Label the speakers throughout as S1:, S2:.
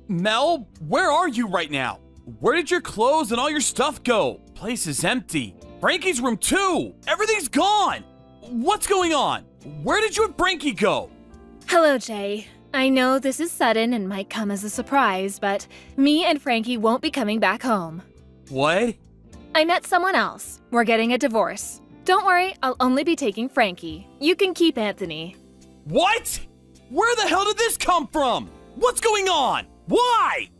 S1: Mel, where are you right now? Where did your clothes and all your stuff go? Place is empty. Frankie's room too. Everything's gone. What's going on? Where did you and Frankie go?
S2: Hello, Jay. I know this is sudden and might come as a surprise, but me and Frankie won't be coming back home.
S1: What?
S2: I met someone else. We're getting a divorce. Don't worry, I'll only be taking Frankie. You can keep Anthony.
S1: What? Where the hell did this come from? What's going on? Why?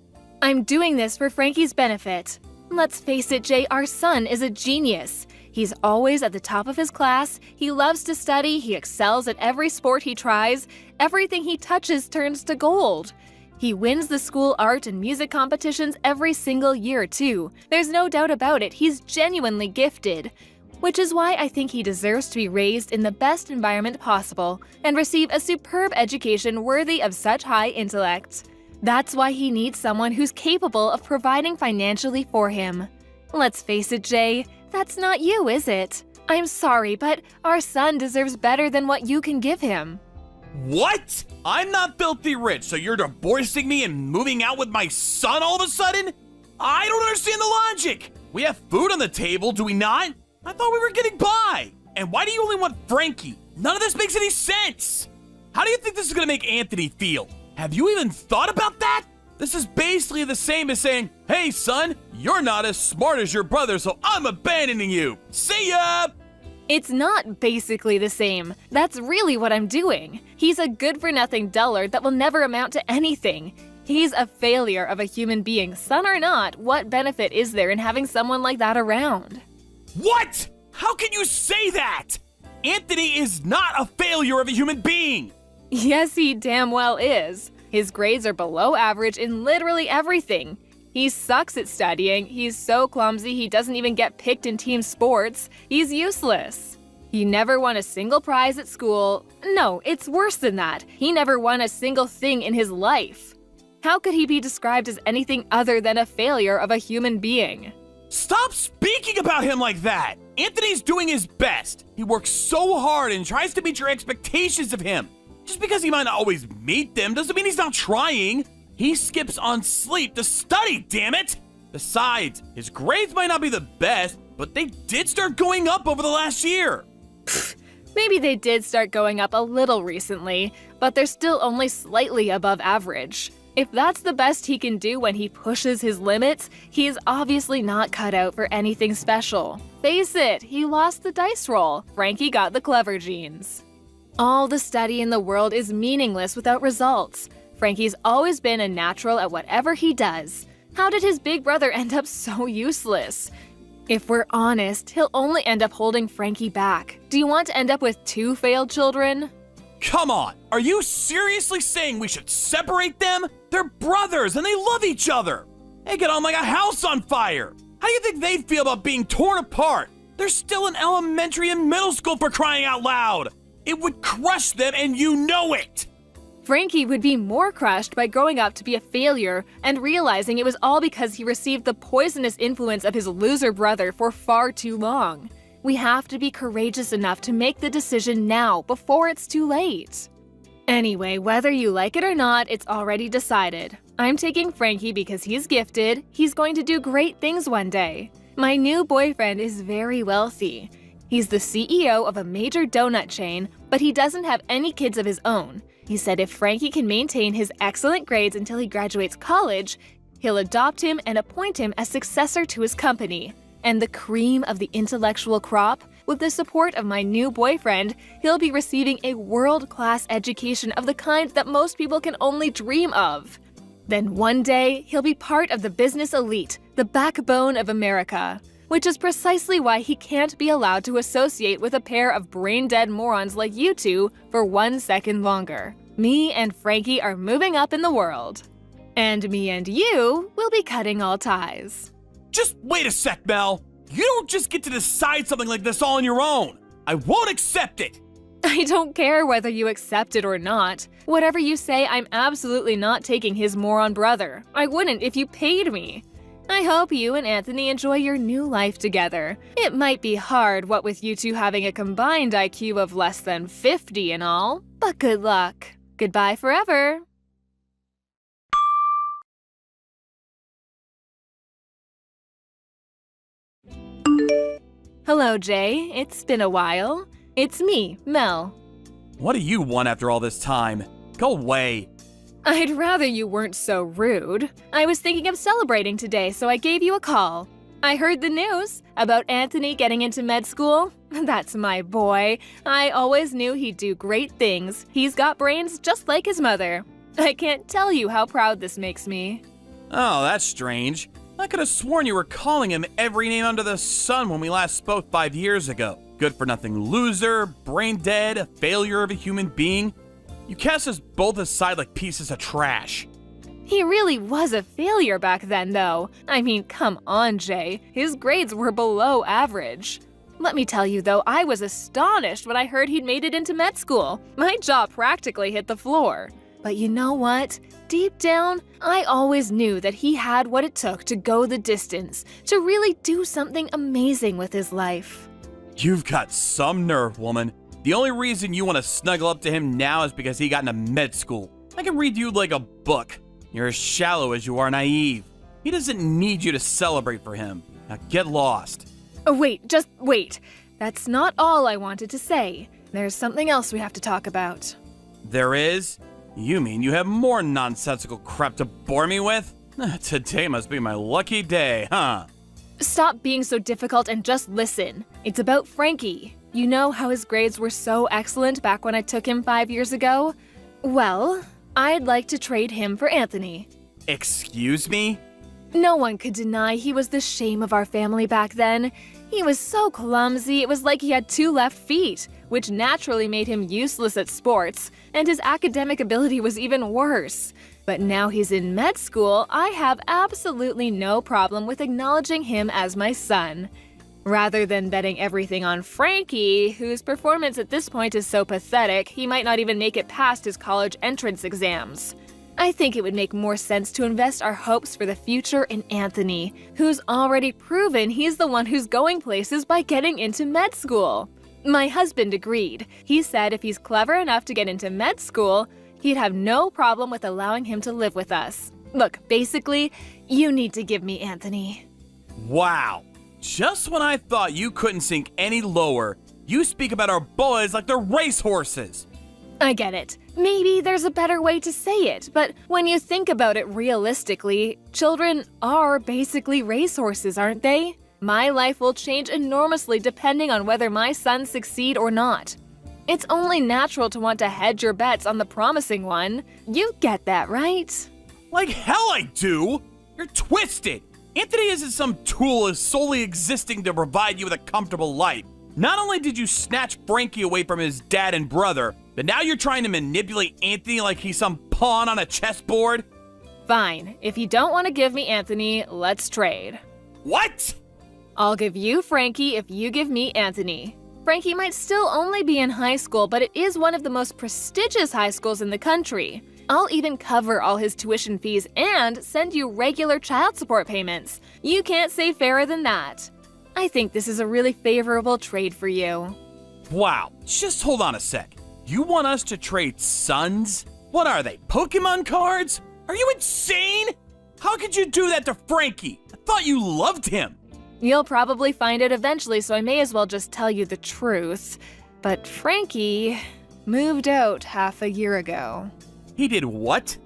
S2: I'm doing this for Frankie's benefit. Let's face it, Jay, our son is a genius. He's always at the top of his class, he loves to study, he excels at every sport he tries, everything he touches turns to gold. He wins the school art and music competitions every single year, too. There's no doubt about it, he's genuinely gifted. Which is why I think he deserves to be raised in the best environment possible and receive a superb education worthy of such high intellect. That's why he needs someone who's capable of providing financially for him. Let's face it, Jay, that's not you, is it? I'm sorry, but our son deserves better than what you can give him.
S1: What? I'm not filthy rich, so you're divorcing me and moving out with my son all of a sudden? I don't understand the logic. We have food on the table, do we not? I thought we were getting by. And why do you only want Frankie? None of this makes any sense. How do you think this is gonna make Anthony feel? Have you even thought about that? This is basically the same as saying, hey son, you're not as smart as your brother, so I'm abandoning you. See ya!
S2: It's not basically the same. That's really what I'm doing. He's a good-for-nothing dullard that will never amount to anything. He's a failure of a human being. Son or not, what benefit is there in having someone like that around?
S1: What? How can you say that? Anthony is not a failure of a human being.
S2: Yes, he damn well is. His grades are below average in literally everything. He sucks at studying, he's so clumsy he doesn't even get picked in team sports, he's useless. He never won a single prize at school. No, it's worse than that. He never won a single thing in his life. How could he be described as anything other than a failure of a human being?
S1: Stop speaking about him like that! Anthony's doing his best. He works so hard and tries to meet your expectations of him. Just because he might not always meet them doesn't mean he's not trying. He skips on sleep to study, damn it! Besides, his grades might not be the best, but they did start going up over the last year.
S2: Maybe they did start going up a little recently, but they're still only slightly above average. If that's the best he can do when he pushes his limits, he is obviously not cut out for anything special. Face it, he lost the dice roll. Frankie got the clever genes. All the study in the world is meaningless without results. Frankie's always been a natural at whatever he does. How did his big brother end up so useless? If we're honest, he'll only end up holding Frankie back. Do you want to end up with 2 failed children?
S1: Come on, are you seriously saying we should separate them? They're brothers and they love each other. They get on like a house on fire. How do you think they'd feel about being torn apart? They're still in elementary and middle school, for crying out loud. It would crush them and you know it.
S2: Frankie would be more crushed by growing up to be a failure and realizing it was all because he received the poisonous influence of his loser brother for far too long. We have to be courageous enough to make the decision now before it's too late. Anyway, whether you like it or not, it's already decided. I'm taking Frankie because he's gifted, he's going to do great things one day. My new boyfriend is very wealthy. He's the CEO of a major donut chain, but he doesn't have any kids of his own. He said if Frankie can maintain his excellent grades until he graduates college, he'll adopt him and appoint him as successor to his company. And the cream of the intellectual crop, with the support of my new boyfriend, he'll be receiving a world-class education of the kind that most people can only dream of. Then one day, he'll be part of the business elite, the backbone of America. Which is precisely why he can't be allowed to associate with a pair of brain-dead morons like you two for 1 second longer. Me and Frankie are moving up in the world. And me and you will be cutting all ties.
S1: Just wait a sec, Mel. You don't just get to decide something like this all on your own. I won't accept it.
S2: I don't care whether you accept it or not. Whatever you say, I'm absolutely not taking his moron brother. I wouldn't if you paid me. I hope you and Anthony enjoy your new life together. It might be hard, what with you two having a combined IQ of less than 50 and all, but good luck. Goodbye forever. Hello, Jay. It's been a while. It's me, Mel.
S1: What do you want after all this time? Go away.
S2: I'd rather you weren't so rude. I was thinking of celebrating today, so I gave you a call. I heard the news about Anthony getting into med school. That's my boy. I always knew he'd do great things. He's got brains just like his mother. I can't tell you how proud this makes me.
S1: Oh, that's strange. I could have sworn you were calling him every name under the sun when we last spoke 5 years ago. Good-for-nothing loser, brain dead, a failure of a human being. You cast us both aside like pieces of trash.
S2: He really was a failure back then, though. I mean, come on, Jay. His grades were below average. Let me tell you, though, I was astonished when I heard he'd made it into med school. My jaw practically hit the floor. But you know what? Deep down, I always knew that he had what it took to go the distance, to really do something amazing with his life.
S1: You've got some nerve, woman. The only reason you want to snuggle up to him now is because he got into med school. I can read you like a book. You're as shallow as you are naive. He doesn't need you to celebrate for him. Now get lost.
S2: Oh, wait, just wait. That's not all I wanted to say. There's something else we have to talk about.
S1: There is? You mean you have more nonsensical crap to bore me with? Today must be my lucky day, huh?
S2: Stop being so difficult and just listen. It's about Frankie. You know how his grades were so excellent back when I took him 5 years ago? Well, I'd like to trade him for Anthony.
S1: Excuse me?
S2: No one could deny he was the shame of our family back then. He was so clumsy, it was like he had 2 left feet, which naturally made him useless at sports, and his academic ability was even worse. But now he's in med school, I have absolutely no problem with acknowledging him as my son. Rather than betting everything on Frankie, whose performance at this point is so pathetic, he might not even make it past his college entrance exams. I think it would make more sense to invest our hopes for the future in Anthony, who's already proven he's the one who's going places by getting into med school. My husband agreed. He said if he's clever enough to get into med school, he'd have no problem with allowing him to live with us. Look, basically, you need to give me Anthony.
S1: Wow. Just when I thought you couldn't sink any lower, you speak about our boys like they're racehorses.
S2: I get it. Maybe there's a better way to say it, but when you think about it realistically, children are basically racehorses, aren't they? My life will change enormously depending on whether my sons succeed or not. It's only natural to want to hedge your bets on the promising one. You get that, right?
S1: Like hell I do! You're twisted! Anthony isn't some tool solely existing to provide you with a comfortable life. Not only did you snatch Frankie away from his dad and brother, but now you're trying to manipulate Anthony like he's some pawn on a chessboard?
S2: Fine. If you don't want to give me Anthony, let's trade.
S1: What?
S2: I'll give you Frankie if you give me Anthony. Frankie might still only be in high school, but it is one of the most prestigious high schools in the country. I'll even cover all his tuition fees and send you regular child support payments. You can't say fairer than that. I think this is a really favorable trade for you.
S1: Wow, just hold on a sec. You want us to trade sons? What are they, Pokemon cards? Are you insane? How could you do that to Frankie? I thought you loved him.
S2: You'll probably find it eventually, so I may as well just tell you the truth. But Frankie moved out half a year ago.
S1: He did what?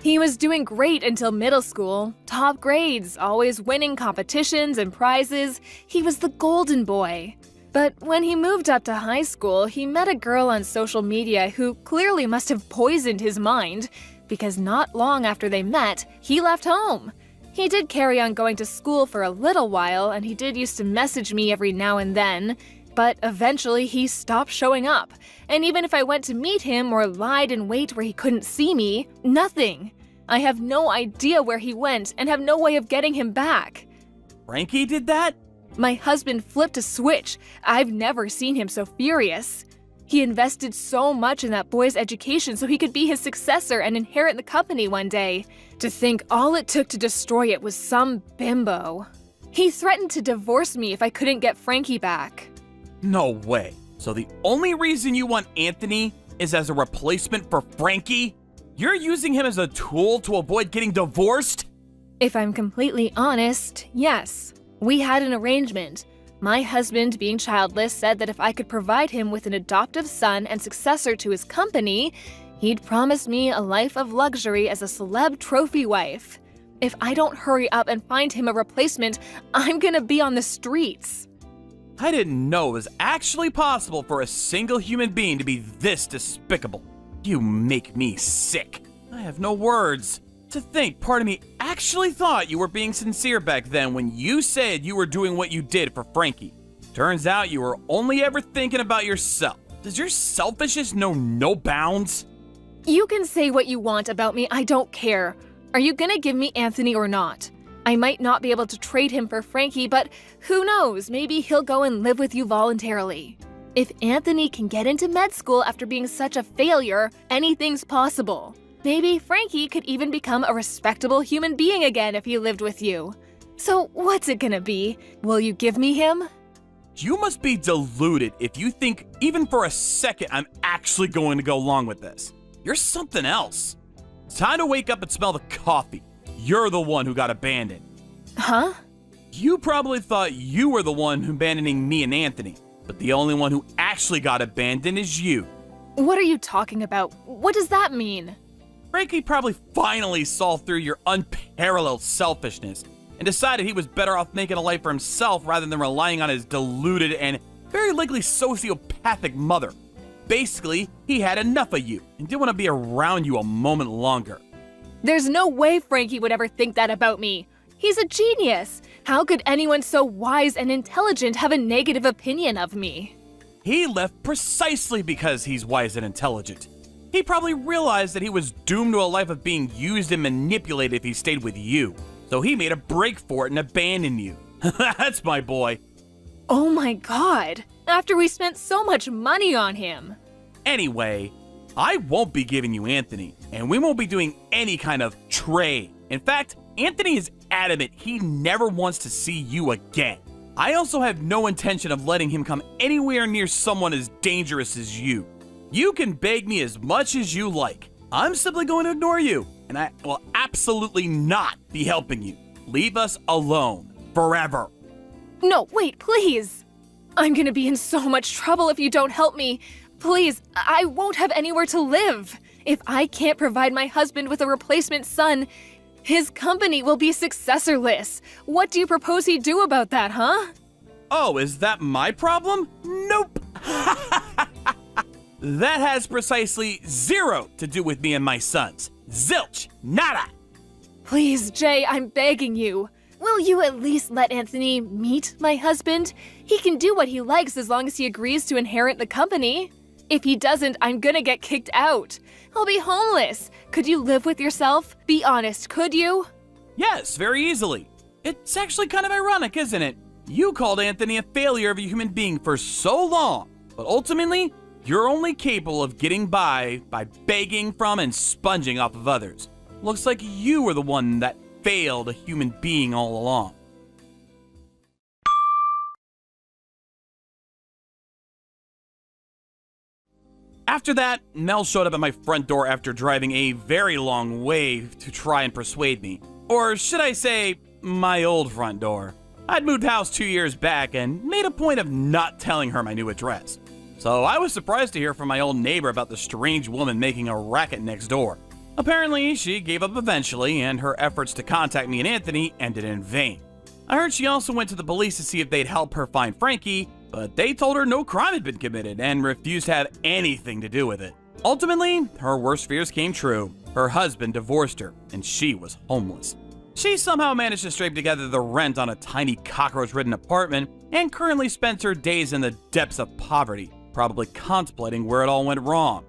S2: He was doing great until middle school. Top grades, always winning competitions and prizes. He was the golden boy. But when he moved up to high school, he met a girl on social media who clearly must have poisoned his mind, because not long after they met, he left home. He did carry on going to school for a little while, and he did used to message me every now and then, but eventually he stopped showing up. And even if I went to meet him or lied in wait where he couldn't see me, nothing. I have no idea where he went and have no way of getting him back.
S1: Frankie did that?
S2: My husband flipped a switch. I've never seen him so furious. He invested so much in that boy's education so he could be his successor and inherit the company one day. To think all it took to destroy it was some bimbo. He threatened to divorce me if I couldn't get Frankie back.
S1: No way. So the only reason you want Anthony is as a replacement for Frankie? You're using him as a tool to avoid getting divorced?
S2: If I'm completely honest, yes. We had an arrangement. My husband, being childless, said that if I could provide him with an adoptive son and successor to his company, he'd promise me a life of luxury as a celeb trophy wife. If I don't hurry up and find him a replacement, I'm gonna be on the streets.
S1: I didn't know it was actually possible for a single human being to be this despicable. You make me sick. I have no words. To think part of me actually thought you were being sincere back then when you said you were doing what you did for Frankie. Turns out you were only ever thinking about yourself. Does your selfishness know no bounds?
S2: You can say what you want about me, I don't care. Are you gonna give me Anthony or not? I might not be able to trade him for Frankie, but who knows, maybe he'll go and live with you voluntarily. If Anthony can get into med school after being such a failure, anything's possible. Maybe Frankie could even become a respectable human being again if he lived with you. So what's it gonna be? Will you give me him?
S1: You must be deluded if you think even for a second I'm actually going to go along with this. You're something else. It's time to wake up and smell the coffee. You're the one who got abandoned.
S2: Huh?
S1: You probably thought you were the one abandoning me and Anthony, but the only one who actually got abandoned is you.
S2: What are you talking about? What does that mean?
S1: Frankie probably finally saw through your unparalleled selfishness and decided he was better off making a life for himself rather than relying on his deluded and very likely sociopathic mother. Basically, he had enough of you and didn't want to be around you a moment longer.
S2: There's no way Frankie would ever think that about me. He's a genius. How could anyone so wise and intelligent have a negative opinion of me?
S1: He left precisely because he's wise and intelligent. He probably realized that he was doomed to a life of being used and manipulated if he stayed with you. So he made a break for it and abandoned you. That's my boy.
S2: Oh my god. After we spent so much money on him.
S1: Anyway, I won't be giving you Anthony, and we won't be doing any kind of trade. In fact, Anthony is adamant he never wants to see you again. I also have no intention of letting him come anywhere near someone as dangerous as you. You can beg me as much as you like. I'm simply going to ignore you, and I will absolutely not be helping you. Leave us alone. Forever.
S2: No, wait, please. I'm gonna be in so much trouble if you don't help me. Please, I won't have anywhere to live. If I can't provide my husband with a replacement son, his company will be successorless. What do you propose he do about that, huh?
S1: Oh, is that my problem? Nope. That has precisely zero to do with me and my sons. Zilch. Nada.
S2: Please, Jay, I'm begging you. Will you at least let Anthony meet my husband? He can do what he likes as long as he agrees to inherit the company. If he doesn't, I'm gonna get kicked out. I'll be homeless. Could you live with yourself? Be honest, could you?
S1: Yes, very easily. It's actually kind of ironic, isn't it? You called Anthony a failure of a human being for so long, but ultimately, you're only capable of getting by begging from and sponging off of others. Looks like you were the one that failed a human being all along. After that, Mel showed up at my front door after driving a very long way to try and persuade me. Or should I say, my old front door. I'd moved house 2 years back and made a point of not telling her my new address. So I was surprised to hear from my old neighbor about the strange woman making a racket next door. Apparently, she gave up eventually, and her efforts to contact me and Anthony ended in vain. I heard she also went to the police to see if they'd help her find Frankie, but they told her no crime had been committed and refused to have anything to do with it. Ultimately, her worst fears came true. Her husband divorced her, and she was homeless. She somehow managed to scrape together the rent on a tiny cockroach-ridden apartment and currently spends her days in the depths of poverty, probably contemplating where it all went wrong.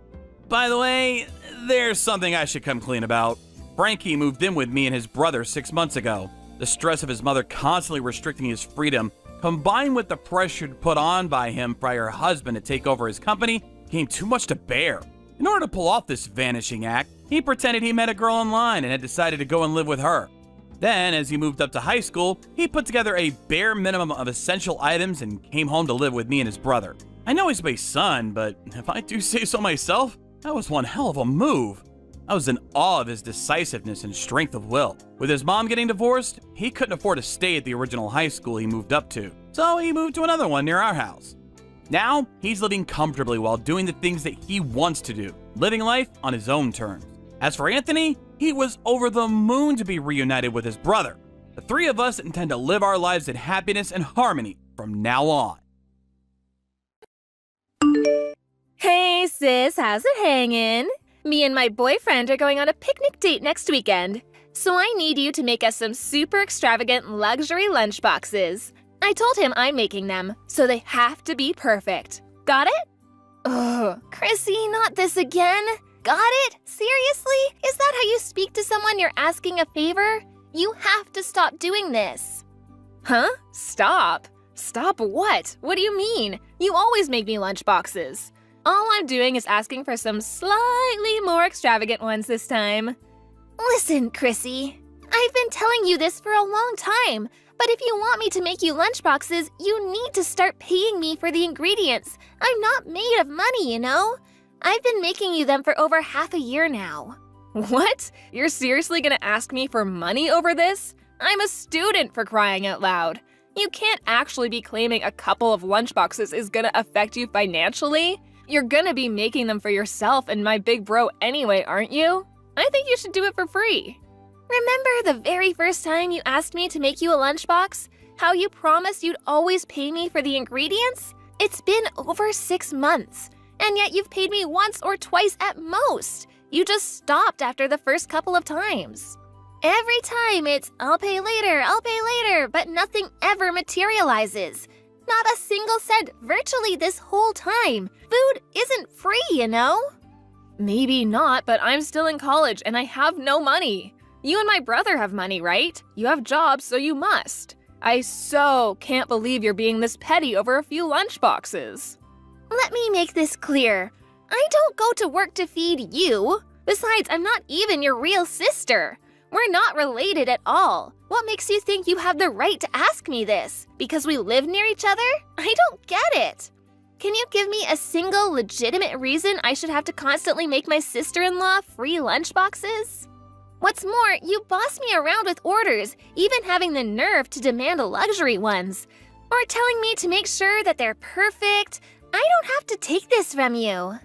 S1: By the way, there's something I should come clean about. Frankie moved in with me and his brother 6 months ago. The stress of his mother constantly restricting his freedom, combined with the pressure put on by him by her husband to take over his company, became too much to bear. In order to pull off this vanishing act, he pretended he met a girl online and had decided to go and live with her. Then, as he moved up to high school, he put together a bare minimum of essential items and came home to live with me and his brother. I know he's my son, but if I do say so myself, that was one hell of a move. I was in awe of his decisiveness and strength of will. With his mom getting divorced, he couldn't afford to stay at the original high school he moved up to, so he moved to another one near our house. Now, he's living comfortably while doing the things that he wants to do, living life on his own terms. As for Anthony, he was over the moon to be reunited with his brother. The three of us intend to live our lives in happiness and harmony from now on.
S2: Hey sis, how's it hanging? Me and my boyfriend are going on a picnic date next weekend, so I need you to make us some super extravagant luxury lunchboxes. I told him I'm making them, so they have to be perfect. Got it? Ugh, Chrissy, not this again. Got it? Seriously? Is that how you speak to someone you're asking a favor? You have to stop doing this. Huh? Stop? Stop what? What do you mean? You always make me lunchboxes. All I'm doing is asking for some slightly more extravagant ones this time. Listen, Chrissy. I've been telling you this for a long time, but if you want me to make you lunchboxes, you need to start paying me for the ingredients. I'm not made of money, you know? I've been making you them for over half a year now. What? You're seriously gonna ask me for money over this? I'm a student, for crying out loud. You can't actually be claiming a couple of lunchboxes is gonna affect you financially. You're gonna be making them for yourself and my big bro anyway, aren't you? I think you should do it for free. Remember the very first time you asked me to make you a lunchbox? How you promised you'd always pay me for the ingredients? It's been over 6 months, and yet you've paid me once or twice at most. You just stopped after the first couple of times. Every time it's, I'll pay later, but nothing ever materializes. Not a single cent virtually this whole time. Food isn't free, you know? Maybe not, but I'm still in college and I have no money. You and my brother have money, right? You have jobs, so you must. I so can't believe you're being this petty over a few lunchboxes. Let me make this clear. I don't go to work to feed you. Besides, I'm not even your real sister. We're not related at all. What makes you think you have the right to ask me this? Because we live near each other? I don't get it. Can you give me a single legitimate reason I should have to constantly make my sister-in-law free lunchboxes? What's more, you boss me around with orders, even having the nerve to demand luxury ones. Or telling me to make sure that they're perfect. I don't have to take this from you.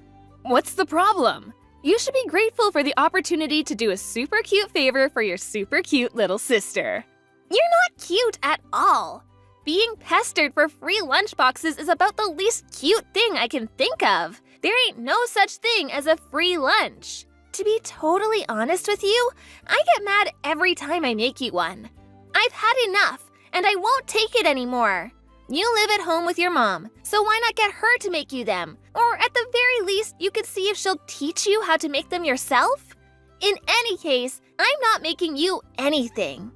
S2: What's the problem? You should be grateful for the opportunity to do a super cute favor for your super cute little sister. You're not cute at all. Being pestered for free lunchboxes is about the least cute thing I can think of. There ain't no such thing as a free lunch. To be totally honest with you, I get mad every time I make you one. I've had enough, and I won't take it anymore. You live at home with your mom, so why not get her to make you them? Or at the very least, you could see if she'll teach you how to make them yourself? In any case, I'm not making you anything.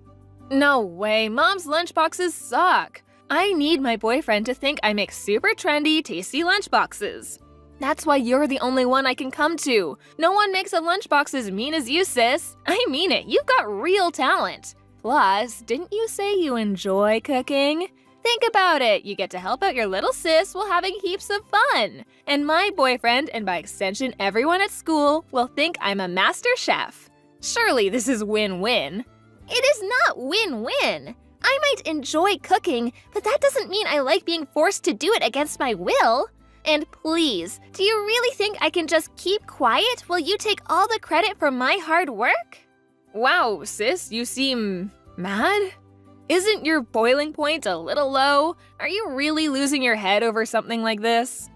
S2: No way, Mom's lunchboxes suck. I need my boyfriend to think I make super trendy, tasty lunchboxes. That's why you're the only one I can come to. No one makes a lunchbox as mean as you, sis. I mean it, you've got real talent. Plus, didn't you say you enjoy cooking? Think about it, you get to help out your little sis while having heaps of fun. And my boyfriend, and by extension everyone at school, will think I'm a master chef. Surely this is win-win. It is not win-win. I might enjoy cooking, but that doesn't mean I like being forced to do it against my will. And please, do you really think I can just keep quiet while you take all the credit for my hard work? Wow, sis, you seem mad? Isn't your boiling point a little low? Are you really losing your head over something like this?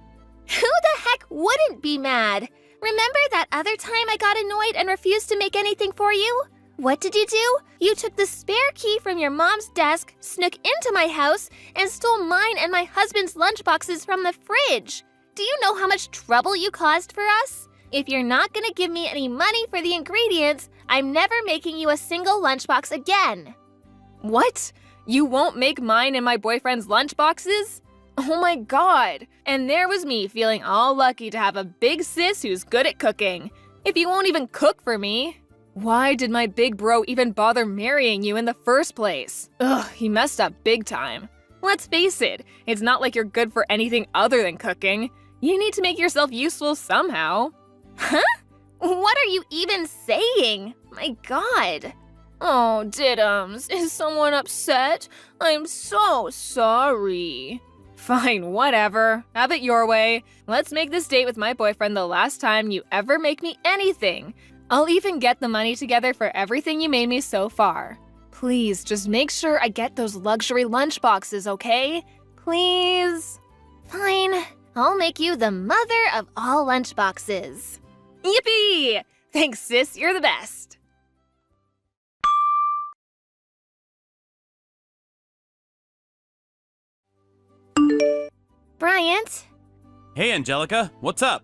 S2: Who the heck wouldn't be mad? Remember that other time I got annoyed and refused to make anything for you? What did you do? You took the spare key from your mom's desk, snuck into my house, and stole mine and my husband's lunchboxes from the fridge. Do you know how much trouble you caused for us? If you're not gonna give me any money for the ingredients, I'm never making you a single lunchbox again. What? You won't make mine and my boyfriend's lunchboxes? Oh my god! And there was me feeling all lucky to have a big sis who's good at cooking. If you won't even cook for me. Why did my big bro even bother marrying you in the first place? Ugh, he messed up big time. Let's face it, it's not like you're good for anything other than cooking. You need to make yourself useful somehow. Huh? What are you even saying? My god. Oh, Diddums, is someone upset? I'm so sorry. Fine, whatever. Have it your way. Let's make this date with my boyfriend the last time you ever make me anything. I'll even get the money together for everything you made me so far. Please, just make sure I get those luxury lunchboxes, okay? Please?
S3: Fine, I'll make you the mother of all lunchboxes.
S2: Yippee! Thanks, sis, you're the best.
S3: Bryant,
S1: Hey, Angelica, what's up?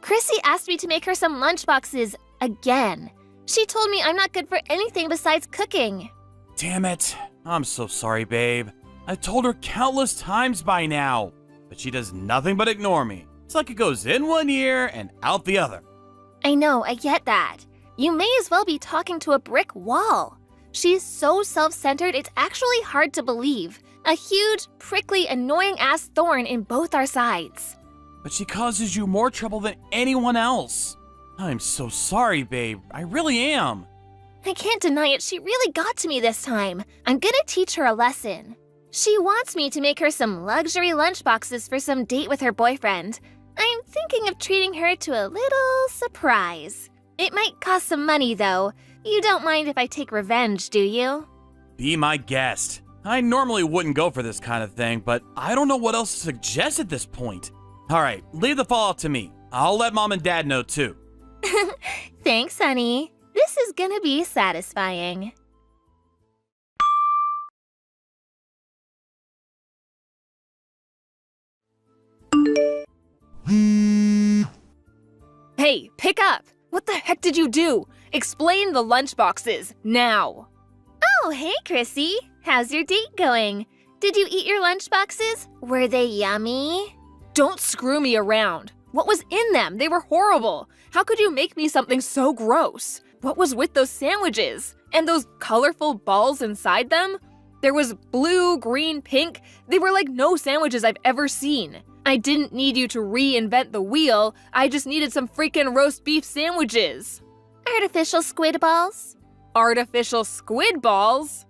S3: Chrissy asked me to make her some lunchboxes again. She told me I'm not good for anything besides cooking.
S1: Damn it. I'm so sorry, babe. I've told her countless times by now, but she does nothing but ignore me. It's like it goes in one ear and out the other.
S3: I know, I get that. You may as well be talking to a brick wall. She's so self-centered, it's actually hard to believe. A huge, prickly, annoying-ass thorn in both our sides.
S1: But she causes you more trouble than anyone else. I'm so sorry, babe. I really am.
S3: I can't deny it, she really got to me this time. I'm gonna teach her a lesson. She wants me to make her some luxury lunchboxes for some date with her boyfriend. I'm thinking of treating her to a little surprise. It might cost some money, though. You don't mind if I take revenge, do you?
S1: Be my guest. I normally wouldn't go for this kind of thing, but I don't know what else to suggest at this point. All right, leave the fallout to me. I'll let mom and dad know too.
S3: Thanks, honey. This is gonna be satisfying.
S2: Hey, pick up! What the heck did you do? Explain the lunchboxes, now!
S3: Oh, hey, Chrissy. How's your date going? Did you eat your lunchboxes? Were they yummy?
S2: Don't screw me around. What was in them? They were horrible. How could you make me something so gross? What was with those sandwiches? And those colorful balls inside them? There was blue, green, pink. They were like no sandwiches I've ever seen. I didn't need you to reinvent the wheel. I just needed some freaking roast beef sandwiches.
S3: Artificial squid balls?
S2: Artificial squid balls?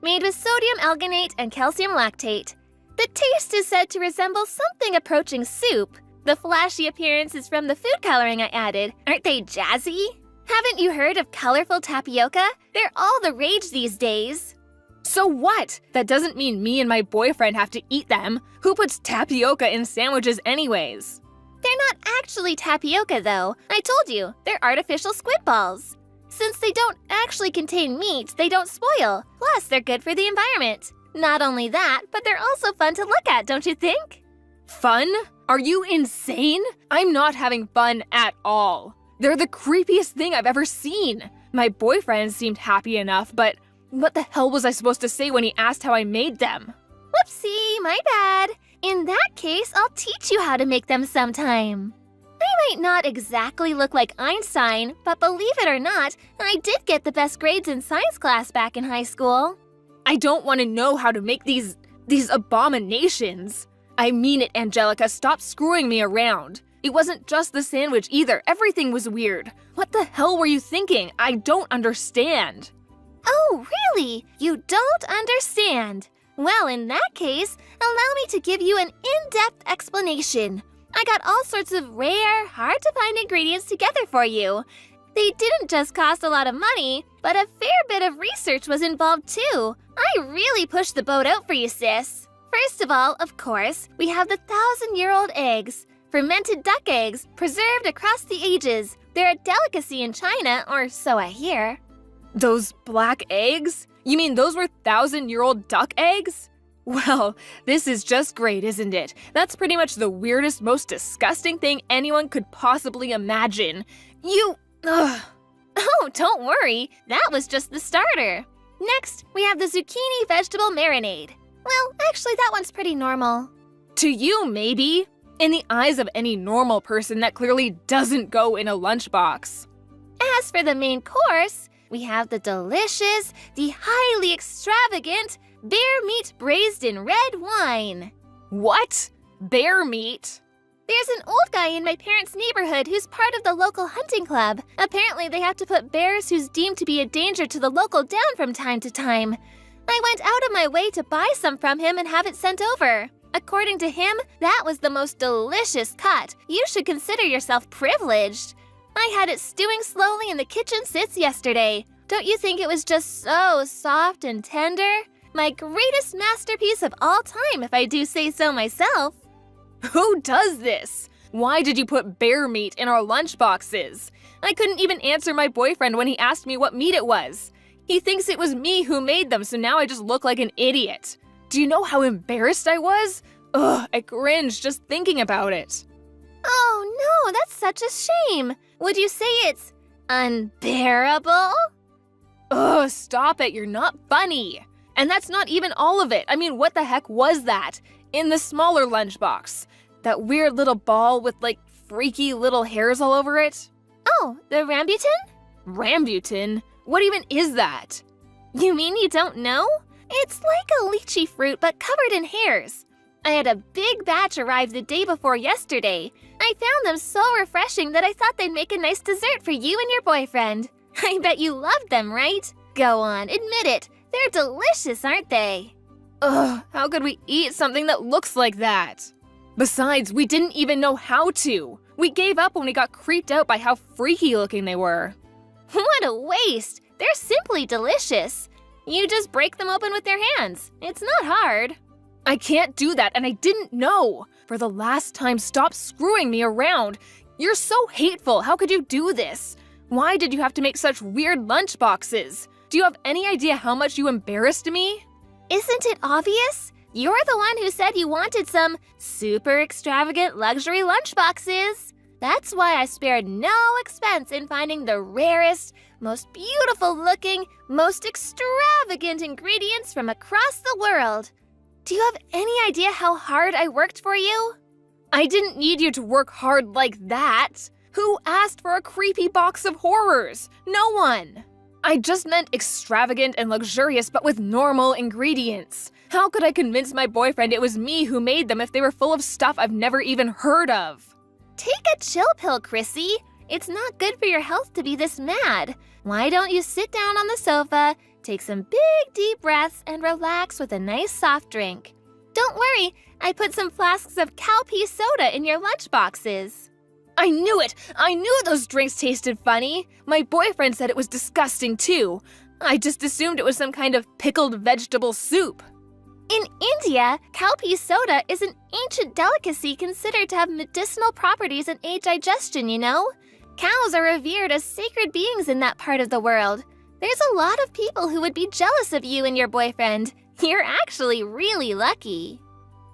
S3: Made with sodium alginate and calcium lactate. The taste is said to resemble something approaching soup. The flashy appearance is from the food coloring I added. Aren't they jazzy? Haven't you heard of colorful tapioca? They're all the rage these days.
S2: So what? That doesn't mean me and my boyfriend have to eat them. Who puts tapioca in sandwiches anyways?
S3: They're not actually tapioca, though. I told you, they're artificial squid balls. Since they don't actually contain meat, they don't spoil. Plus, they're good for the environment. Not only that, but they're also fun to look at, don't you think?
S2: Fun? Are you insane? I'm not having fun at all. They're the creepiest thing I've ever seen. My boyfriend seemed happy enough, but what the hell was I supposed to say when he asked how I made them?
S3: Whoopsie, my bad. In that case, I'll teach you how to make them sometime. I might not exactly look like Einstein, but believe it or not, I did get the best grades in science class back in high school.
S2: I don't want to know how to make these abominations. I mean it, Angelica, stop screwing me around. It wasn't just the sandwich either, everything was weird. What the hell were you thinking? I don't understand.
S3: Oh, really? You don't understand? Well, in that case, allow me to give you an in-depth explanation. I got all sorts of rare, hard-to-find ingredients together for you. They didn't just cost a lot of money, but a fair bit of research was involved too. I really pushed the boat out for you, sis. First of all, of course, we have the 1,000-year-old eggs. Fermented duck eggs, preserved across the ages. They're a delicacy in China, or so I hear.
S2: Those black eggs? You mean those were 1,000-year-old duck eggs? Well, this is just great, isn't it? That's pretty much the weirdest, most disgusting thing anyone could possibly imagine. Ugh.
S3: Oh, don't worry. That was just the starter. Next, we have the zucchini vegetable marinade. Well, actually, that one's pretty normal.
S2: To you, maybe. In the eyes of any normal person, that clearly doesn't go in a lunchbox.
S3: As for the main course, we have the delicious, the highly extravagant bear meat braised in red wine.
S2: What? Bear meat?
S3: There's an old guy in my parents' neighborhood who's part of the local hunting club. Apparently, they have to put bears who's deemed to be a danger to the local down from time to time. I went out of my way to buy some from him and have it sent over. According to him, that was the most delicious cut. You should consider yourself privileged. I had it stewing slowly in the kitchen since yesterday. Don't you think it was just so soft and tender? My greatest masterpiece of all time, if I do say so myself.
S2: Who does this? Why did you put bear meat in our lunchboxes? I couldn't even answer my boyfriend when he asked me what meat it was. He thinks it was me who made them, so now I just look like an idiot. Do you know how embarrassed I was? Ugh, I cringe just thinking about it.
S3: Oh no, that's such a shame. Would you say it's unbearable?
S2: Ugh, stop it, you're not funny. And that's not even all of it. I mean, what the heck was that? In the smaller lunchbox. That weird little ball with like freaky little hairs all over it.
S3: Oh, the rambutan?
S2: Rambutan? What even is that?
S3: You mean you don't know? It's like a lychee fruit but covered in hairs. I had a big batch arrive the day before yesterday. I found them so refreshing that I thought they'd make a nice dessert for you and your boyfriend. I bet you loved them, right? Go on, admit it. They're delicious, aren't they?
S2: Ugh, how could we eat something that looks like that? Besides, we didn't even know how to. We gave up when we got creeped out by how freaky looking they were.
S3: What a waste! They're simply delicious. You just break them open with your hands. It's not hard.
S2: I can't do that, and I didn't know. For the last time, stop screwing me around. You're so hateful. How could you do this? Why did you have to make such weird lunchboxes? Do you have any idea how much you embarrassed me?
S3: Isn't it obvious? You're the one who said you wanted some super extravagant luxury lunchboxes. That's why I spared no expense in finding the rarest, most beautiful looking, most extravagant ingredients from across the world. Do you have any idea how hard I worked for you?
S2: I didn't need you to work hard like that. Who asked for a creepy box of horrors? No one. I just meant extravagant and luxurious, but with normal ingredients. How could I convince my boyfriend it was me who made them if they were full of stuff I've never even heard of?
S3: Take a chill pill, Chrissy. It's not good for your health to be this mad. Why don't you sit down on the sofa, take some big deep breaths, and relax with a nice soft drink? Don't worry, I put some flasks of cowpea soda in your lunchboxes.
S2: I knew it! I knew those drinks tasted funny! My boyfriend said it was disgusting too. I just assumed it was some kind of pickled vegetable soup.
S3: In India, cowpea soda is an ancient delicacy considered to have medicinal properties and aid digestion, you know? Cows are revered as sacred beings in that part of the world. There's a lot of people who would be jealous of you and your boyfriend. You're actually really lucky.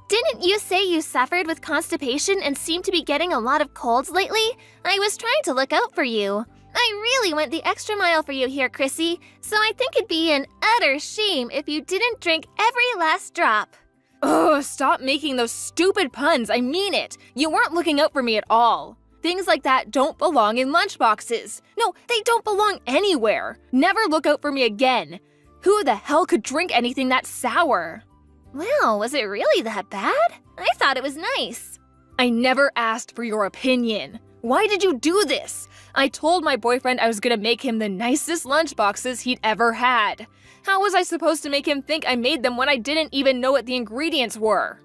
S3: Didn't you say you suffered with constipation and seem to be getting a lot of colds lately? I was trying to look out for you. I really went the extra mile for you here, Chrissy, so I think it'd be an utter shame if you didn't drink every last drop.
S2: Ugh, stop making those stupid puns, I mean it. You weren't looking out for me at all. Things like that don't belong in lunchboxes. No, they don't belong anywhere. Never look out for me again. Who the hell could drink anything that sour?
S3: Well, was it really that bad? I thought it was nice.
S2: I never asked for your opinion. Why did you do this? I told my boyfriend I was gonna make him the nicest lunchboxes he'd ever had. How was I supposed to make him think I made them when I didn't even know what the ingredients were?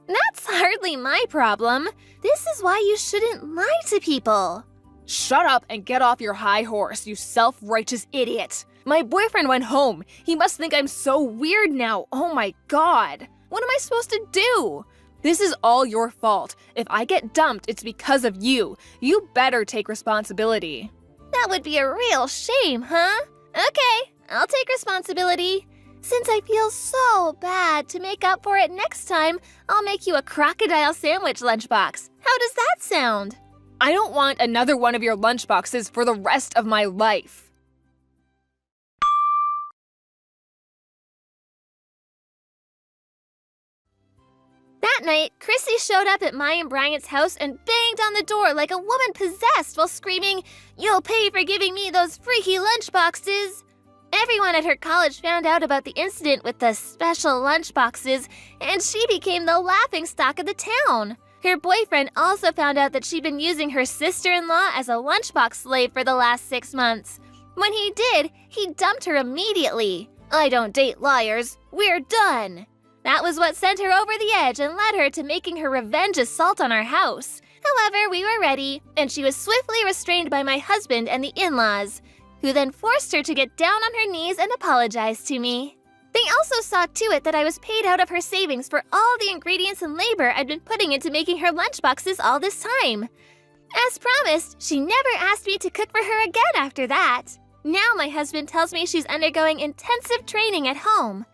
S3: That's hardly my problem. This is why you shouldn't lie to people.
S2: Shut up and get off your high horse, you self-righteous idiot. My boyfriend went home. He must think I'm so weird now. Oh my god. What am I supposed to do? This is all your fault. If I get dumped, it's because of you. You better take responsibility.
S3: That would be a real shame, huh? Okay, I'll take responsibility. Since I feel so bad, to make up for it next time, I'll make you a crocodile sandwich lunchbox. How does that sound?
S2: I don't want another one of your lunchboxes for the rest of my life.
S3: That night, Chrissy showed up at my and Bryant's house and banged on the door like a woman possessed while screaming, "You'll pay for giving me those freaky lunchboxes!" Everyone at her college found out about the incident with the special lunchboxes, and she became the laughingstock of the town. Her boyfriend also found out that she'd been using her sister-in-law as a lunchbox slave for the last 6 months. When he did, he dumped her immediately. I don't date liars. We're done. That was what sent her over the edge and led her to making her revenge assault on our house. However, we were ready, and she was swiftly restrained by my husband and the in-laws, who then forced her to get down on her knees and apologize to me. They also saw to it that I was paid out of her savings for all the ingredients and labor I'd been putting into making her lunchboxes all this time. As promised, she never asked me to cook for her again after that. Now my husband tells me she's undergoing intensive training at home.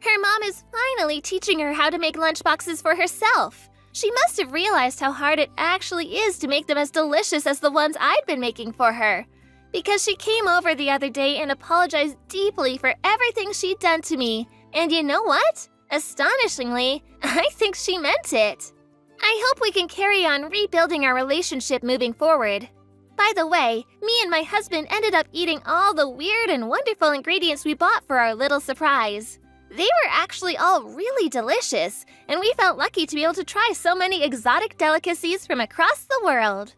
S3: Her mom is finally teaching her how to make lunchboxes for herself. She must have realized how hard it actually is to make them as delicious as the ones I'd been making for her, because she came over the other day and apologized deeply for everything she'd done to me. And you know what? Astonishingly, I think she meant it. I hope we can carry on rebuilding our relationship moving forward. By the way, me and my husband ended up eating all the weird and wonderful ingredients we bought for our little surprise. They were actually all really delicious, and we felt lucky to be able to try so many exotic delicacies from across the world.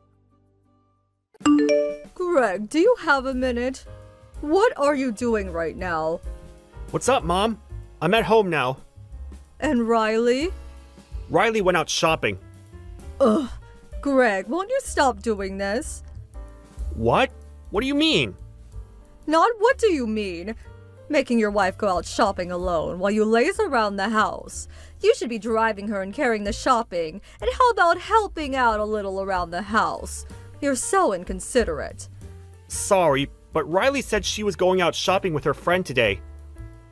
S4: Greg, do you have a minute? What are you doing right now?
S5: What's up, Mom? I'm at home now.
S4: And Riley?
S5: Riley went out shopping.
S4: Ugh, Greg, won't you stop doing this?
S5: What? What do you mean?
S4: Not what do you mean? Making your wife go out shopping alone while you laze around the house. You should be driving her and carrying the shopping. And how about helping out a little around the house? You're so inconsiderate.
S5: Sorry, but Riley said she was going out shopping with her friend today.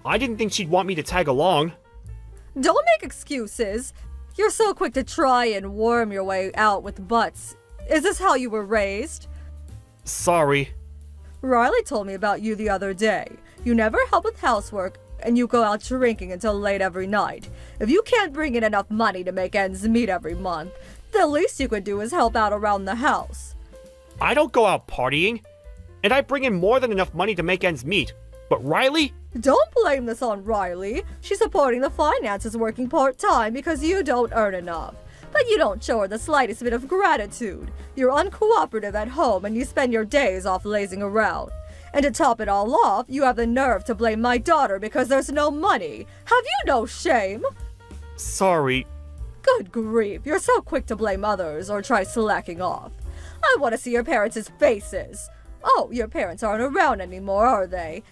S5: I didn't think she'd want me to tag along.
S4: Don't make excuses. You're so quick to try and worm your way out with butts. Is this how you were raised?
S5: Sorry.
S4: Riley told me about you the other day. You never help with housework, and you go out drinking until late every night. If you can't bring in enough money to make ends meet every month, the least you could do is help out around the house.
S5: I don't go out partying, and I bring in more than enough money to make ends meet. But Riley?
S4: Don't blame this on Riley. She's supporting the finances working part-time because you don't earn enough. But you don't show her the slightest bit of gratitude. You're uncooperative at home and you spend your days off lazing around. And to top it all off, you have the nerve to blame my daughter because there's no money. Have you no shame?
S5: Sorry.
S4: Good grief, you're so quick to blame others or try slacking off. I want to see your parents' faces. Oh, your parents aren't around anymore, are they?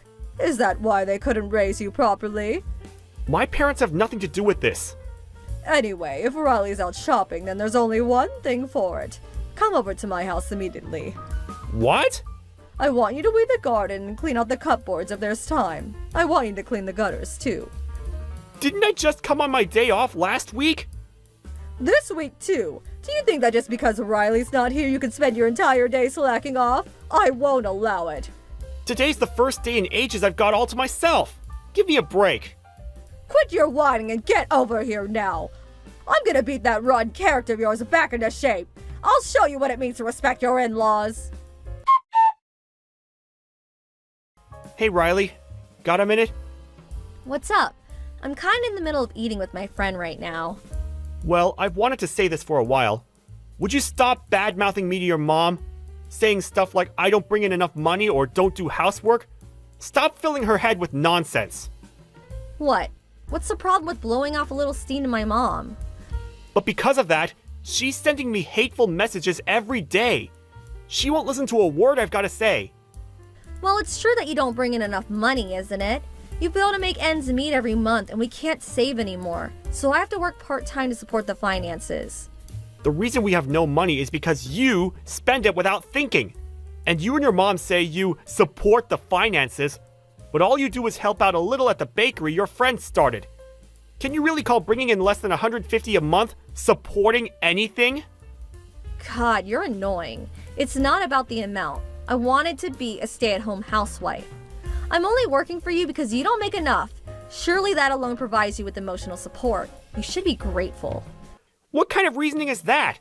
S4: Is that why they couldn't raise you properly?
S5: My parents have nothing to do with this.
S4: Anyway, if Riley's out shopping, then there's only one thing for it. Come over to my house immediately.
S5: What?
S4: I want you to weed the garden and clean out the cupboards if there's time. I want you to clean the gutters, too.
S5: Didn't I just come on my day off last week?
S4: This week, too. Do you think that just because Riley's not here you can spend your entire day slacking off? I won't allow it.
S5: Today's the first day in ages I've got all to myself. Give me a break.
S4: Quit your whining and get over here now. I'm gonna beat that rotten character of yours back into shape. I'll show you what it means to respect your in-laws.
S5: Hey, Riley. Got a minute?
S6: What's up? I'm kind of in the middle of eating with my friend right now.
S5: Well, I've wanted to say this for a while. Would you stop bad-mouthing me to your mom? Saying stuff like I don't bring in enough money or don't do housework? Stop filling her head with nonsense.
S6: What? What's the problem with blowing off a little steam to my mom?
S5: But because of that, she's sending me hateful messages every day. She won't listen to a word I've got to say.
S6: Well, it's true that you don't bring in enough money, isn't it? You fail to make ends meet every month and we can't save anymore. So I have to work part-time to support the finances.
S5: The reason we have no money is because you spend it without thinking. And you and your mom say you support the finances, but all you do is help out a little at the bakery your friend started. Can you really call bringing in less than $150 a month supporting anything?
S6: God, you're annoying. It's not about the amount. I wanted to be a stay-at-home housewife. I'm only working for you because you don't make enough. Surely that alone provides you with emotional support. You should be grateful.
S5: What kind of reasoning is that?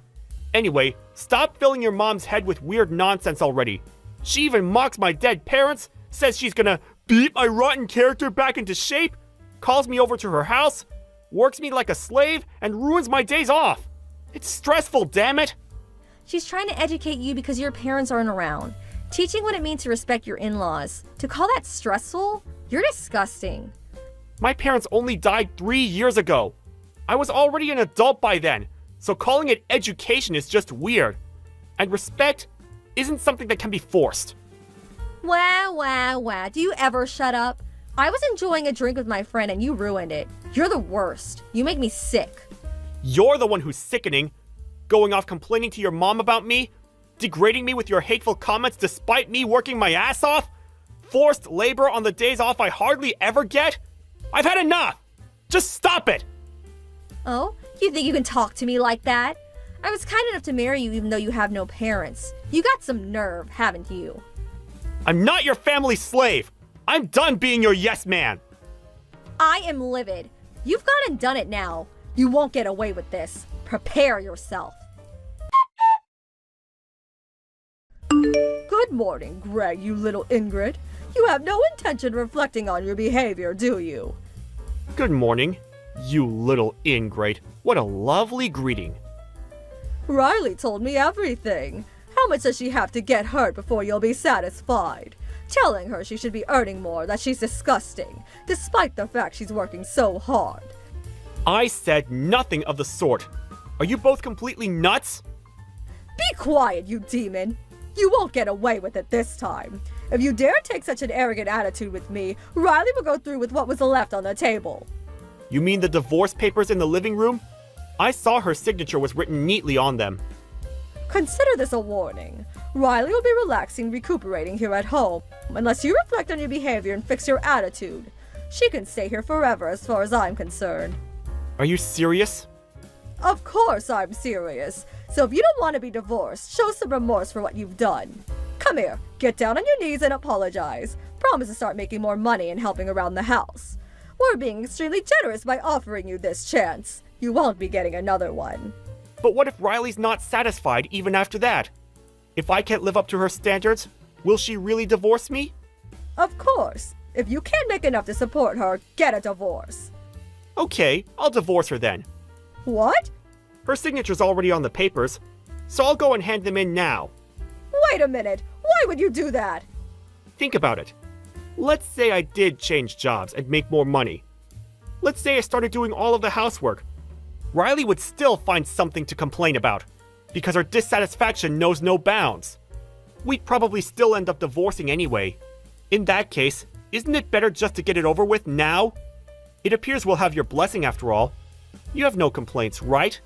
S5: Anyway, stop filling your mom's head with weird nonsense already. She even mocks my dead parents, says she's gonna beat my rotten character back into shape, calls me over to her house, works me like a slave, and ruins my days off. It's stressful, damn it!
S6: She's trying to educate you because your parents aren't around. Teaching what it means to respect your in-laws. To call that stressful? You're disgusting.
S5: My parents only died 3 years ago. I was already an adult by then, so calling it education is just weird. And respect isn't something that can be forced.
S6: Wow. Do you ever shut up? I was enjoying a drink with my friend and you ruined it. You're the worst. You make me sick.
S5: You're the one who's sickening. Going off complaining to your mom about me? Degrading me with your hateful comments despite me working my ass off? Forced labor on the days off I hardly ever get? I've had enough! Just stop it!
S6: Oh, you think you can talk to me like that? I was kind enough to marry you even though you have no parents. You got some nerve, haven't you?
S5: I'm not your family slave! I'm done being your yes man!
S6: I am livid. You've gone and done it now. You won't get away with this. Prepare yourself.
S4: Good morning, Greg, you little Ingrid. You have no intention of reflecting on your behavior, do you?
S5: Good morning, you little ingrate. What a lovely greeting.
S4: Riley told me everything. How much does she have to get hurt before you'll be satisfied? Telling her she should be earning more, that she's disgusting, despite the fact she's working so hard.
S5: I said nothing of the sort. Are you both completely nuts?
S4: Be quiet, you demon! You won't get away with it this time. If you dare take such an arrogant attitude with me, Riley will go through with what was left on the table.
S5: You mean the divorce papers in the living room? I saw her signature was written neatly on them.
S4: Consider this a warning. Riley will be relaxing, recuperating here at home, unless you reflect on your behavior and fix your attitude. She can stay here forever as far as I'm concerned.
S5: Are you serious?
S4: Of course I'm serious. So if you don't want to be divorced, show some remorse for what you've done. Come here, get down on your knees and apologize. Promise to start making more money and helping around the house. We're being extremely generous by offering you this chance. You won't be getting another one.
S5: But what if Riley's not satisfied even after that? If I can't live up to her standards, will she really divorce me?
S4: Of course. If you can't make enough to support her, get a divorce.
S5: Okay, I'll divorce her then.
S4: What?
S5: Her signature's already on the papers, so I'll go and hand them in now.
S4: Wait a minute. Why would you do that?
S5: Think about it. Let's say I did change jobs and make more money. Let's say I started doing all of the housework. Riley would still find something to complain about, because her dissatisfaction knows no bounds. We'd probably still end up divorcing anyway. In that case, isn't it better just to get it over with now? It appears we'll have your blessing after all. You have no complaints, right?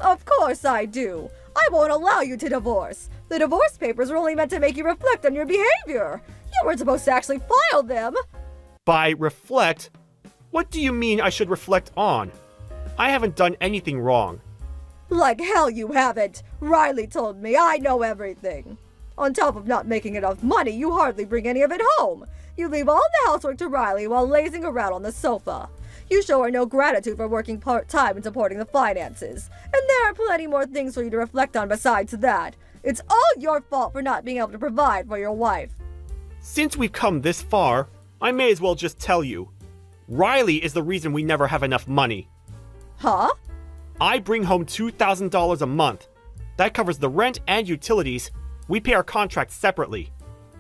S4: Of course I do. I won't allow you to divorce. The divorce papers were only meant to make you reflect on your behavior. You weren't supposed to actually file them.
S5: By reflect, what do you mean I should reflect on? I haven't done anything wrong.
S4: Like hell you haven't. Riley told me. I know everything. On top of not making enough money, you hardly bring any of it home. You leave all the housework to Riley while lazing around on the sofa. You show her no gratitude for working part-time and supporting the finances. And there are plenty more things for you to reflect on besides that. It's all your fault for not being able to provide for your wife.
S5: Since we've come this far, I may as well just tell you. Riley is the reason we never have enough money.
S4: Huh?
S5: I bring home $2,000 a month. That covers the rent and utilities. We pay our contracts separately.